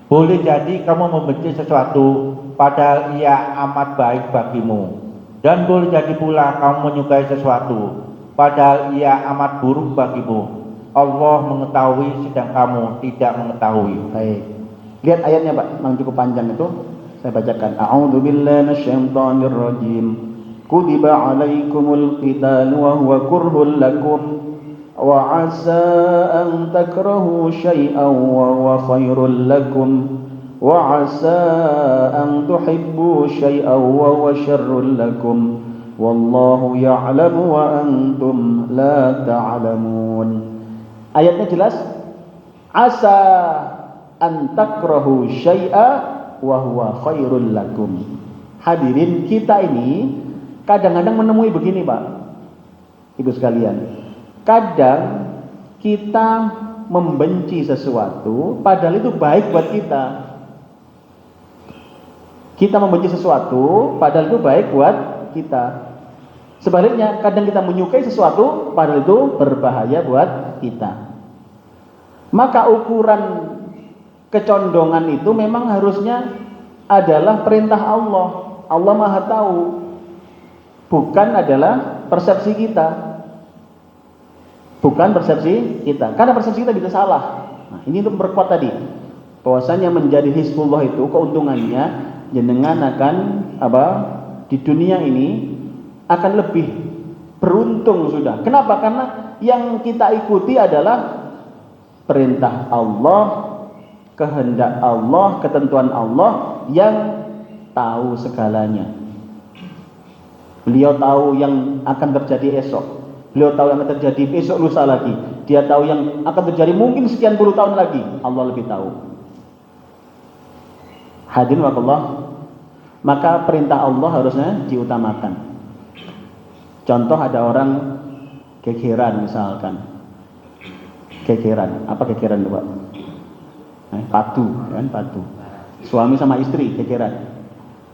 Boleh jadi kamu membenci sesuatu padahal ia amat baik bagimu. Dan boleh jadi pula kamu menyukai sesuatu padahal ia amat buruk bagimu. Allah mengetahui sedang kamu tidak mengetahui. Baik. Lihat ayatnya Pak, memang cukup panjang itu. Saya bacakan. A'udzubillahi minasyaitonir rajim. Kutiba 'alaikumul qital wa huwa kurhul lakum wa 'asa an takrahu syai'an wa huwa khairul lakum wa 'asa an tuhibbu syai'an wa huwa syarrul lakum wallahu ya'lamu wa antum la ta'lamun. Ayatnya jelas, asa an takrahu syai'a wa huwa khairul lakum. Hadirin, kita ini kadang-kadang menemui begini Pak, Ibu sekalian. Kadang kita membenci sesuatu padahal itu baik buat kita. Kita membenci sesuatu padahal itu baik buat kita. Sebaliknya, kadang kita menyukai sesuatu padahal itu berbahaya buat kita. Maka ukuran kecondongan itu memang harusnya adalah perintah Allah. Allah Maha Tahu. Bukan adalah persepsi kita. Bukan persepsi kita. Karena persepsi kita bisa salah. Nah, ini untuk memperkuat tadi. Bahwasanya menjadi Hizbullah itu keuntungannya jenengan akan di dunia ini akan lebih beruntung sudah. Kenapa? Karena yang kita ikuti adalah perintah Allah, kehendak Allah, ketentuan Allah yang tahu segalanya. Beliau tahu yang akan terjadi esok. Beliau tahu yang akan terjadi besok lusa lagi. Dia tahu yang akan terjadi mungkin sekian puluh tahun lagi. Allah lebih tahu. Hadirin wakallah. Maka perintah Allah harusnya diutamakan. Contoh ada orang gegeran misalkan. Gegeran. Apa gegeran itu Pak? Padu. Kan? Padu. Suami sama istri gegeran.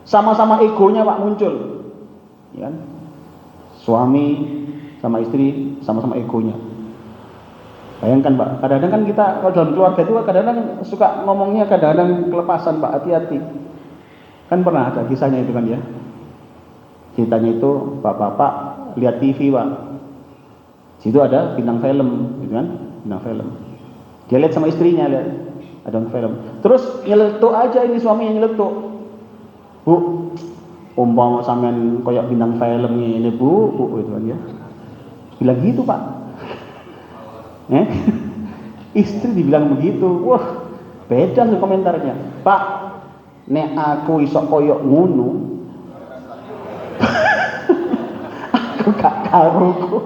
Sama-sama egonya Pak muncul. Ya kan? Suami sama istri sama-sama egonya. Bayangkan Pak, kadang-kadang kan kita kalau dalam keluarga itu kadang-kadang suka ngomongnya kadang-kadang kelepasan Pak, hati-hati. Kan pernah ada kisahnya itu kan ya. Ceritanya itu bapak-bapak lihat TV Pak. Situ ada bintang film, gitu kan? Bintang film. Dia lihat sama istrinya lihat ada film. Terus nyeletuk aja ini suaminya nyeletuk. Bu, umpama sampean koyak bintang film ini bu itu kan ya. Bilang gitu Pak. Istri dibilang begitu. Wah, beda tuh komentarnya. Pak, nek aku iso koyok ngono. Aku gak karuku.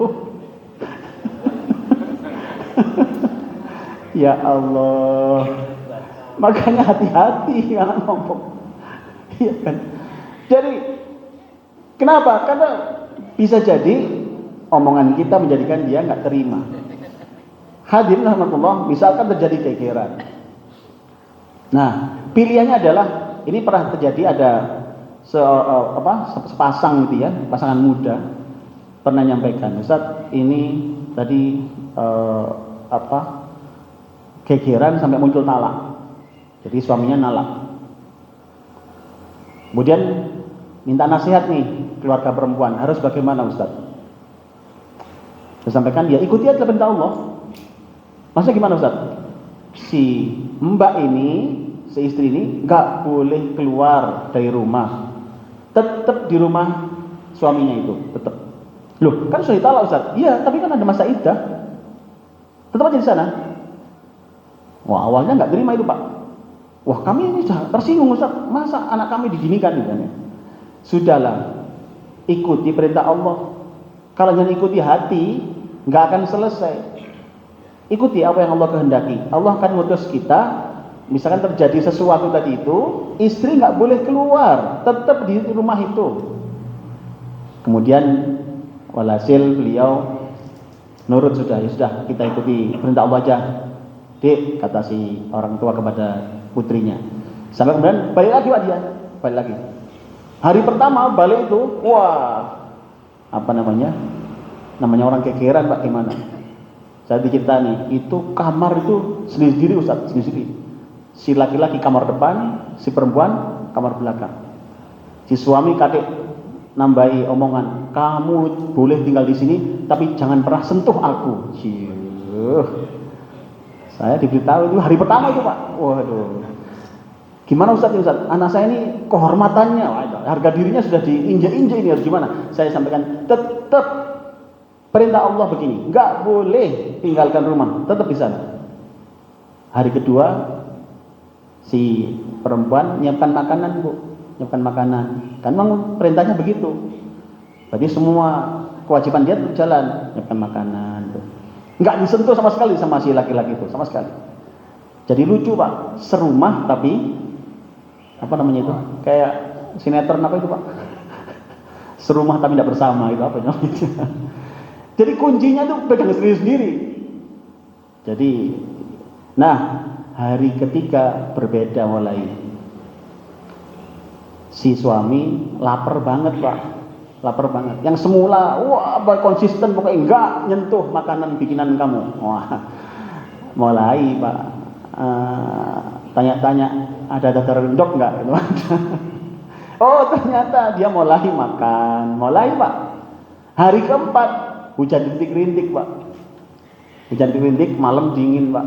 Ya Allah. Makanya hati-hati kalau ngomong. Iya kan? Jadi kenapa? Karena bisa jadi omongan kita menjadikan dia nggak terima. Hadirin rahmatullah, misalkan terjadi gegeran. Nah, pilihannya adalah ini pernah terjadi ada sepasang gitu ya, pasangan muda pernah nyampaikan, Ustaz, ini tadi gegeran sampai muncul talak. Jadi suaminya nalak. Kemudian minta nasihat nih keluarga perempuan, harus bagaimana Ustaz? Saya sampaikan, ya ikuti aja perintah Allah. Masa gimana Ustaz? Si mbak ini, si istri ini nggak boleh keluar dari rumah, tetap di rumah suaminya itu, tetap. Loh, kan sudah ditalak Ustaz? Iya, tapi kan ada masa iddah, tetap aja di sana. Wah, awalnya nggak terima itu Pak. Wah, kami ini sudah tersinggung Ustaz, masa anak kami diginikan gitu ya? Sudahlah, ikuti perintah Allah. Kalau jangan ikuti hati, nggak akan selesai. Ikuti apa yang Allah kehendaki. Allah akan ngutus kita. Misalkan terjadi sesuatu tadi itu, istri nggak boleh keluar, tetap di rumah itu. Kemudian walhasil beliau nurut sudah, ya sudah kita ikuti perintah Allah aja. Dek, kata si orang tua kepada putrinya. Sampai kemudian balik lagi Pak dia, balik lagi. Hari pertama balik itu, wah, apa namanya orang gegeran Pak, gimana? Saya dicerita nih, itu kamar itu sendiri-sendiri Ustaz, sendiri-sendiri. Si laki-laki kamar depan, si perempuan kamar belakang. Si suami kadek nambahi omongan, kamu boleh tinggal di sini, tapi jangan pernah sentuh aku. Saya diberitahu itu hari pertama itu Pak. Waduh. Gimana Ustaz ini Ustaz? Anak saya ini kehormatannya, harga dirinya sudah diinjak-injak, ini harus gimana? Saya sampaikan, tetap perintah Allah begini, nggak boleh tinggalkan rumah, tetap di sana. Hari kedua, si perempuan nyiapkan makanan Bu, nyiapkan makanan. Kan memang perintahnya begitu. Berarti semua kewajiban dia berjalan, nyiapkan makanan. Tuh. Nggak disentuh sama sekali sama si laki-laki itu, sama sekali. Jadi lucu Pak, serumah tapi apa namanya itu? Kayak sinetron apa itu Pak? Serumah tapi tidak bersama, itu apa namanya? Jadi kuncinya tuh pegang sendiri-sendiri. Jadi, nah hari ketiga berbeda mulai. Si suami lapar banget Pak, lapar banget. Yang semula, wah konsisten pokoknya enggak nyentuh makanan bikinan kamu. Wah, mulai Pak, tanya-tanya ada daftar rendok enggak? Oh ternyata dia mulai makan, mulai Pak. Hari keempat hujan rintik-rintik Pak, hujan rintik, malam dingin Pak.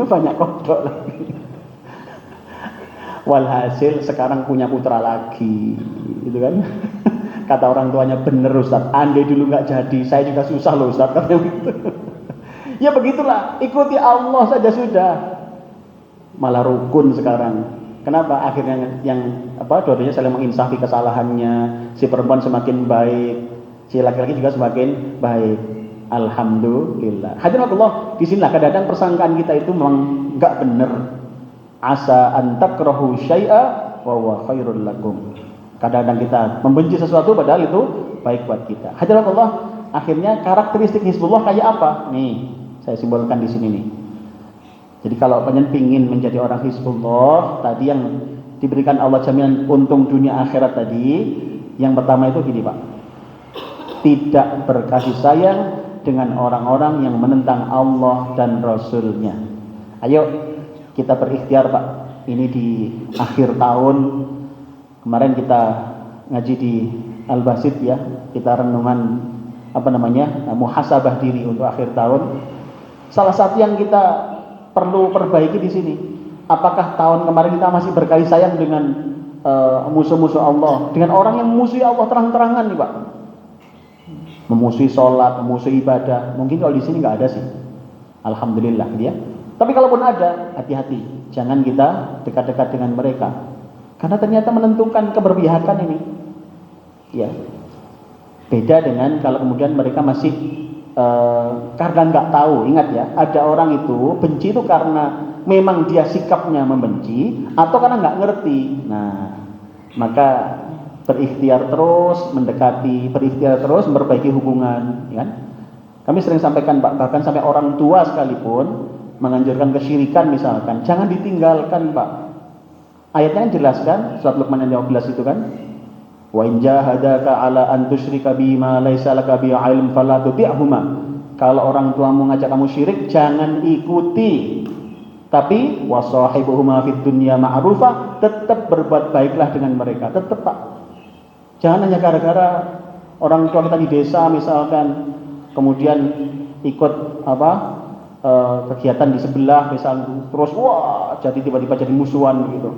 Banyak kodok lagi. Walhasil sekarang punya putra lagi, gitu kan? Kata orang tuanya, bener Ustaz, andai dulu nggak jadi, saya juga susah loh Ustaz, katanya gitu. Ya begitulah, ikuti Allah saja sudah. Malah rukun sekarang. Kenapa? Akhirnya yang dua-duanya saling menginsafi kesalahannya. Si perempuan semakin baik, si laki-laki juga semakin baik. Alhamdulillah. Hadirin Allah, di sinilah kadang-kadang persangkaan kita itu memang enggak benar. Asa an takrahu syai'a wa huwa khairul lakum. Kadang-kadang kita membenci sesuatu padahal itu baik buat kita. Hadirin Allah, akhirnya karakteristik Hizbullah kayak apa? Nih, saya simbolkan di sini nih. Jadi kalau pengen pingin menjadi orang Hizbullah, tadi yang diberikan Allah jaminan untung dunia akhirat tadi, yang pertama itu gini Pak, tidak berkasih sayang dengan orang-orang yang menentang Allah dan Rasulnya. Ayo kita berikhtiar Pak, ini di akhir tahun, kemarin kita ngaji di Al-Basit ya, kita renungan muhasabah diri untuk akhir tahun. Salah satu yang kita perlu perbaiki di sini, apakah tahun kemarin kita masih berkasih sayang dengan musuh-musuh Allah, dengan orang yang memusuhi Allah terang-terangan nih Pak, memusuhi sholat, memusuhi ibadah. Mungkin kalau di sini nggak ada sih, alhamdulillah dia. Tapi kalaupun ada, hati-hati, jangan kita dekat-dekat dengan mereka, karena ternyata menentukan keberpihakan ini. Ya, beda dengan kalau kemudian mereka masih karena nggak tahu. Ingat ya, ada orang itu benci itu karena memang dia sikapnya membenci atau karena nggak ngerti. Nah, maka berikhtiar terus mendekati, berikhtiar terus memperbaiki hubungan, ya kan? Kami sering sampaikan Pak, bahkan sampai orang tua sekalipun menganjurkan kesyirikan misalkan, jangan ditinggalkan Pak. Ayatnya jelaskan, surat Luqman ayat 12 itu kan, wa in jahadaka ala an tusyrika bima laisa laka bi ilm fala tuti'huma. Kalau orang tuamu ngajak kamu syirik, jangan ikuti. Tapi wasahibuhuma fid dunya ma'rufa, tetap berbuat baiklah dengan mereka, tetap Pak. Jangan hanya gara-gara orang tua kita di desa misalkan, kemudian ikut kegiatan di sebelah misalnya, terus wah jadi tiba-tiba jadi musuhan gitu.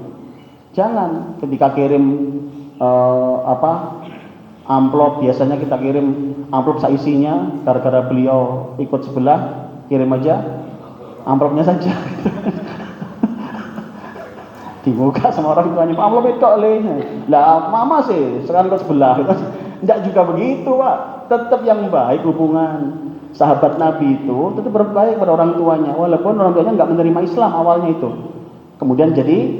Jangan. Ketika kirim amplop, biasanya kita kirim amplop seisinya, gara-gara beliau ikut sebelah, kirim aja amplopnya saja. Dibuka sama orang tuanya, amplop itu lah mama sih sekarang ikut sebelah. Tidak juga begitu Pak, tetap yang baik hubungan. Sahabat Nabi itu tetap berbaik pada orang tuanya, walaupun orang tuanya nggak menerima Islam awalnya itu. Kemudian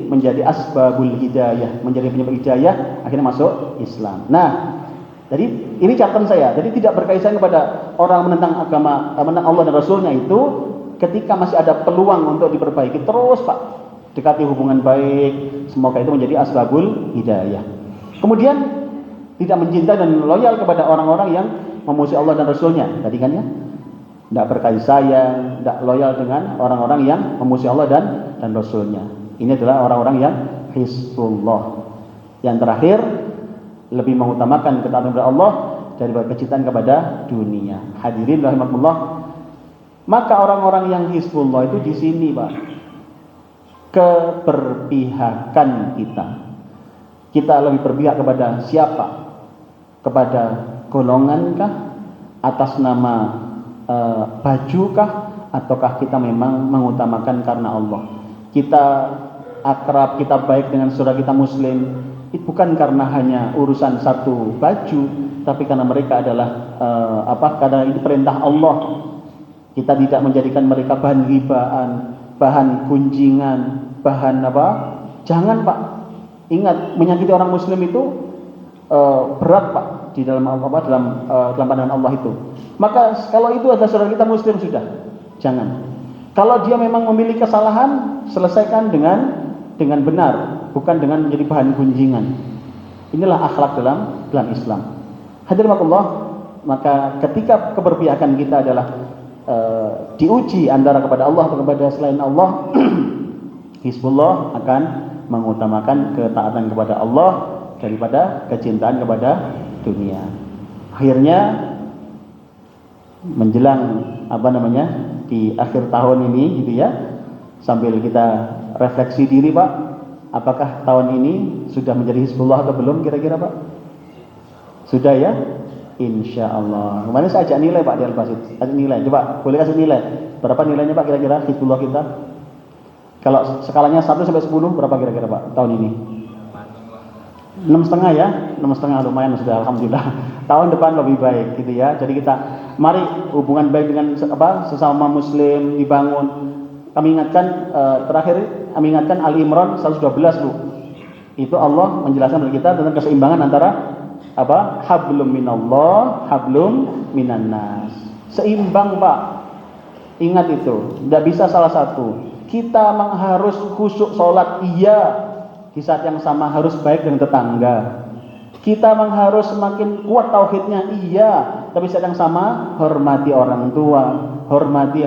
menjadi asbabul hidayah, menjadi penyebab hidayah, akhirnya masuk Islam. Nah, jadi ini catatan saya. Jadi tidak berkaitan kepada orang menentang agama, menentang Allah dan Rasulnya itu, ketika masih ada peluang untuk diperbaiki, terus Pak, dekati hubungan baik. Semoga itu menjadi asbabul hidayah. Kemudian tidak mencintai dan loyal kepada orang-orang yang memusuhi Allah dan Rasulnya. Tadi kan ya, tidak berkasih sayang, tidak loyal dengan orang-orang yang memusuhi Allah dan Rasulnya. Ini adalah orang-orang yang Hizbullah. Yang terakhir, lebih mengutamakan ketaatan kepada Allah daripada kecintaan kepada dunia. Hadirin rahimakumullah. Maka orang-orang yang Hizbullah itu di sini Pak, keberpihakan kita. Kita lebih berpihak kepada siapa? Kepada golongankah, atas nama bajukah, ataukah kita memang mengutamakan karena Allah? Kita akrab, kita baik dengan saudara kita muslim, itu bukan karena hanya urusan satu baju, tapi karena mereka adalah karena ini perintah Allah. Kita tidak menjadikan mereka bahan ghibaan, bahan gunjingan, bahan Jangan Pak. Ingat, menyakiti orang muslim itu berat Pak di dalam dalam pandangan Allah itu. Maka kalau itu adalah saudara kita muslim sudah, jangan. Kalau dia memang memiliki kesalahan, selesaikan dengan benar, bukan dengan menjadi bahan gunjingan. Inilah akhlak dalam Islam. Hadirin Allah, maka ketika keberpihakan kita adalah diuji antara kepada Allah atau kepada selain Allah, Hizbullah akan mengutamakan ketaatan kepada Allah daripada kecintaan kepada dunia. Akhirnya menjelang di akhir tahun ini gitu ya, sambil kita refleksi diri Pak, apakah tahun ini sudah menjadi Hizbullah atau belum kira-kira Pak? Sudah ya? Insya Allah. Kemarin saya ajak nilai Pak di Al-Basit, ajak nilai. Coba boleh kasih nilai. Berapa nilainya Pak kira-kira Hizbullah kita? Kalau skalanya 1 sampai 10 berapa kira-kira Pak tahun ini? 6,5 ya, 6,5 lumayan sudah, alhamdulillah. Tahun depan lebih baik gitu ya. Jadi kita mari hubungan baik dengan sesama muslim dibangun. Kami ingatkan terakhir kami ingatkan Ali Imran 112 Bu. Itu Allah menjelaskan kepada kita tentang keseimbangan antara hablum minallah, hablum minannas. Seimbang Pak. Ingat itu, tidak bisa salah satu. Kita memang harus khusyuk sholat, iya. Di saat yang sama harus baik dengan tetangga. Kita memang harus semakin kuat tauhidnya, iya. Tapi saat yang sama hormati orang tua, hormati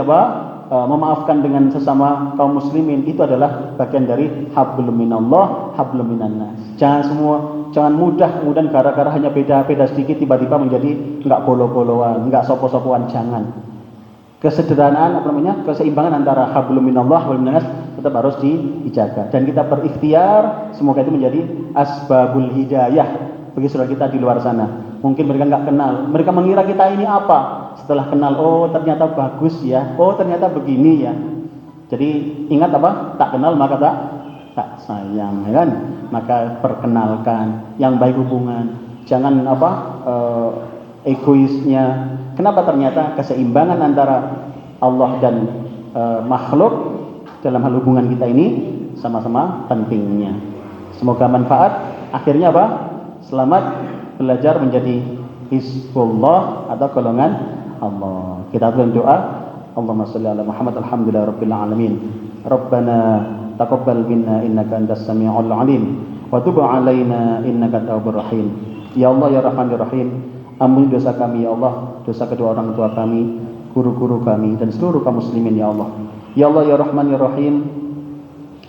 memaafkan dengan sesama kaum muslimin. Itu adalah bagian dari hablum minallah, hablum minannas. Jangan mudah-mudahan gara-gara hanya beda sedikit tiba-tiba menjadi enggak bolo-boloan, enggak sopo-sopoan, jangan. Kesederhanaan keseimbangan antara hablum minallah wal minannas tetap harus dijaga, dan kita berikhtiar semoga itu menjadi asbabul hidayah bagi saudara kita di luar sana. Mungkin mereka enggak kenal, mereka mengira kita ini apa, setelah kenal oh ternyata bagus ya, oh ternyata begini ya. Jadi ingat tak kenal maka tak sayang, ya kan? Maka perkenalkan yang baik hubungan, jangan egoisnya. Kenapa? Ternyata keseimbangan antara Allah dan makhluk dalam hal hubungan kita ini sama-sama pentingnya. Semoga manfaat. Akhirnya selamat belajar menjadi Hizbullah atau golongan Allah. Kita berdoa, Allahumma shalli ala Muhammad, alhamdulillah rabbil alamin. Rabbana taqabbal minna innaka antas samiul alim wa tub alaina innaka tawwabur rahim. Ya Allah ya Rahman ya Rahim, ampuni dosa kami ya Allah, dosa kedua orang tua kami, guru-guru kami dan seluruh kaum muslimin ya Allah. Ya Allah ya Rahman ya Rahim,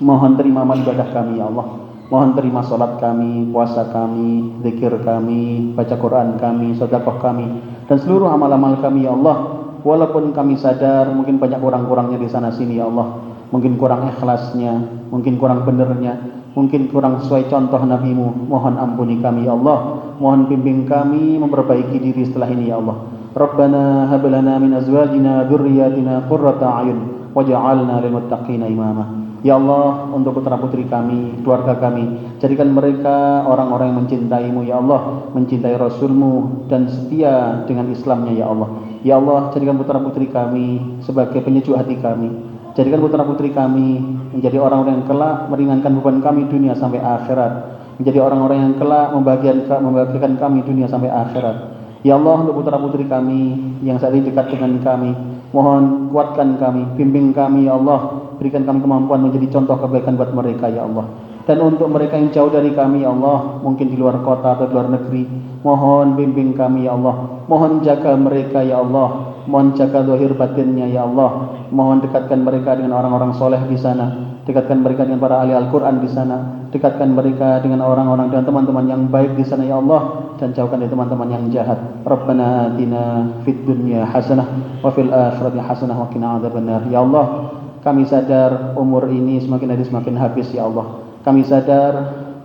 mohon terima amal ibadah kami ya Allah. Mohon terima salat kami, puasa kami, zikir kami, baca Quran kami, sedekah kami dan seluruh amal-amal kami ya Allah. Walaupun kami sadar mungkin banyak kurang-kurangnya di sana sini ya Allah. Mungkin kurang ikhlasnya, mungkin kurang benernya, mungkin kurang sesuai contoh Nabi-Mu. Mohon ampuni kami ya Allah. Mohon bimbing kami memperbaiki diri setelah ini ya Allah. Rabbana hab lana min azwajina dzurriyyatina qurrata a'yun waj'alna lil muttaqina imama. Ya Allah, untuk putra-putri kami, keluarga kami, jadikan mereka orang-orang yang mencintai-Mu ya Allah, mencintai Rasul-Mu dan setia dengan Islamnya ya Allah. Ya Allah, jadikan putra-putri kami sebagai penyejuk hati kami. Jadikan putra-putri kami menjadi orang-orang yang kelak meringankan beban kami dunia sampai akhirat. Menjadi orang-orang yang kelak membahagiakan kami dunia sampai akhirat. Ya Allah, untuk putra-putri kami yang saat ini dekat dengan kami, mohon kuatkan kami, bimbing kami ya Allah. Berikan kami kemampuan menjadi contoh kebaikan buat mereka ya Allah. Dan untuk mereka yang jauh dari kami ya Allah, mungkin di luar kota atau di luar negeri, mohon bimbing kami ya Allah. Mohon jaga mereka ya Allah. Mohon jaga zahir batinnya ya Allah. Mohon dekatkan mereka dengan orang-orang soleh di sana. Dekatkan mereka dengan para ahli Al-Quran di sana. Dekatkan mereka dengan orang-orang dan teman-teman yang baik di sana ya Allah. Dan jauhkan dari teman-teman yang jahat. Rabbana atina fid dunya hasanah wa fil akhirati hasanah wa qina adzabannar. Ya Allah, kami sadar umur ini semakin hari semakin habis ya Allah. Kami sadar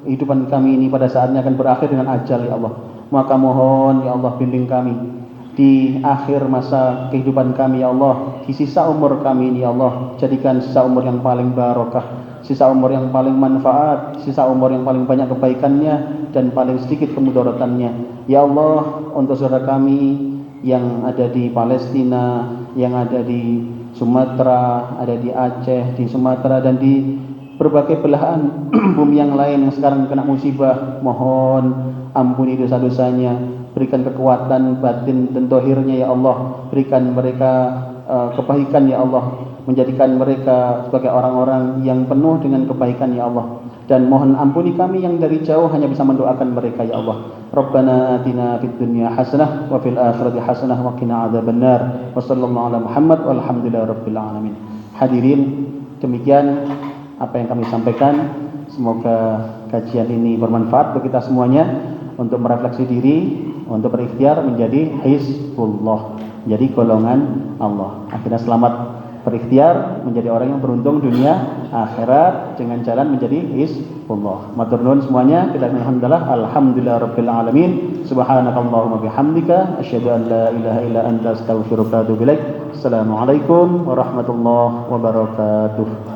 kehidupan kami ini pada saatnya akan berakhir dengan ajal ya Allah. Maka mohon ya Allah bimbing kami di akhir masa kehidupan kami ya Allah. Di sisa umur kami ini ya Allah, jadikan sisa umur yang paling barokah, sisa umur yang paling manfaat, sisa umur yang paling banyak kebaikannya dan paling sedikit kemudaratannya. Ya Allah, untuk saudara kami yang ada di Palestina, yang ada di Sumatera, ada di Aceh, di Sumatera dan di berbagai belahan bumi yang lain yang sekarang kena musibah, mohon ampuni dosa-dosanya, berikan kekuatan batin dan dohirnya ya Allah, berikan mereka kebaikan ya Allah, menjadikan mereka sebagai orang-orang yang penuh dengan kebaikan ya Allah, dan mohon ampuni kami yang dari jauh hanya bisa mendoakan mereka ya Allah. Rabbana atina fid dunya hasanah wa fil akhirati hasanah wa qina adzabannar. Wa sallallahu ala Muhammad walhamdulillahi rabbil alamin. Hadirin, demikian apa yang kami sampaikan. Semoga kajian ini bermanfaat bagi kita semuanya untuk merefleksi diri, untuk berikhtiar menjadi hizbullah, menjadi golongan Allah. Akhirnya selamat berikhtiar menjadi orang yang beruntung dunia akhirat dengan jalan menjadi hizbullah. Matur nuwun semuanya. Kita alhamdulillah rabbil alamin. Subhanakallahumma bihamdika asyhadu an la ilaha illa anta astaghfiruka wa atubu ilaik. Assalamualaikum warahmatullahi wabarakatuh.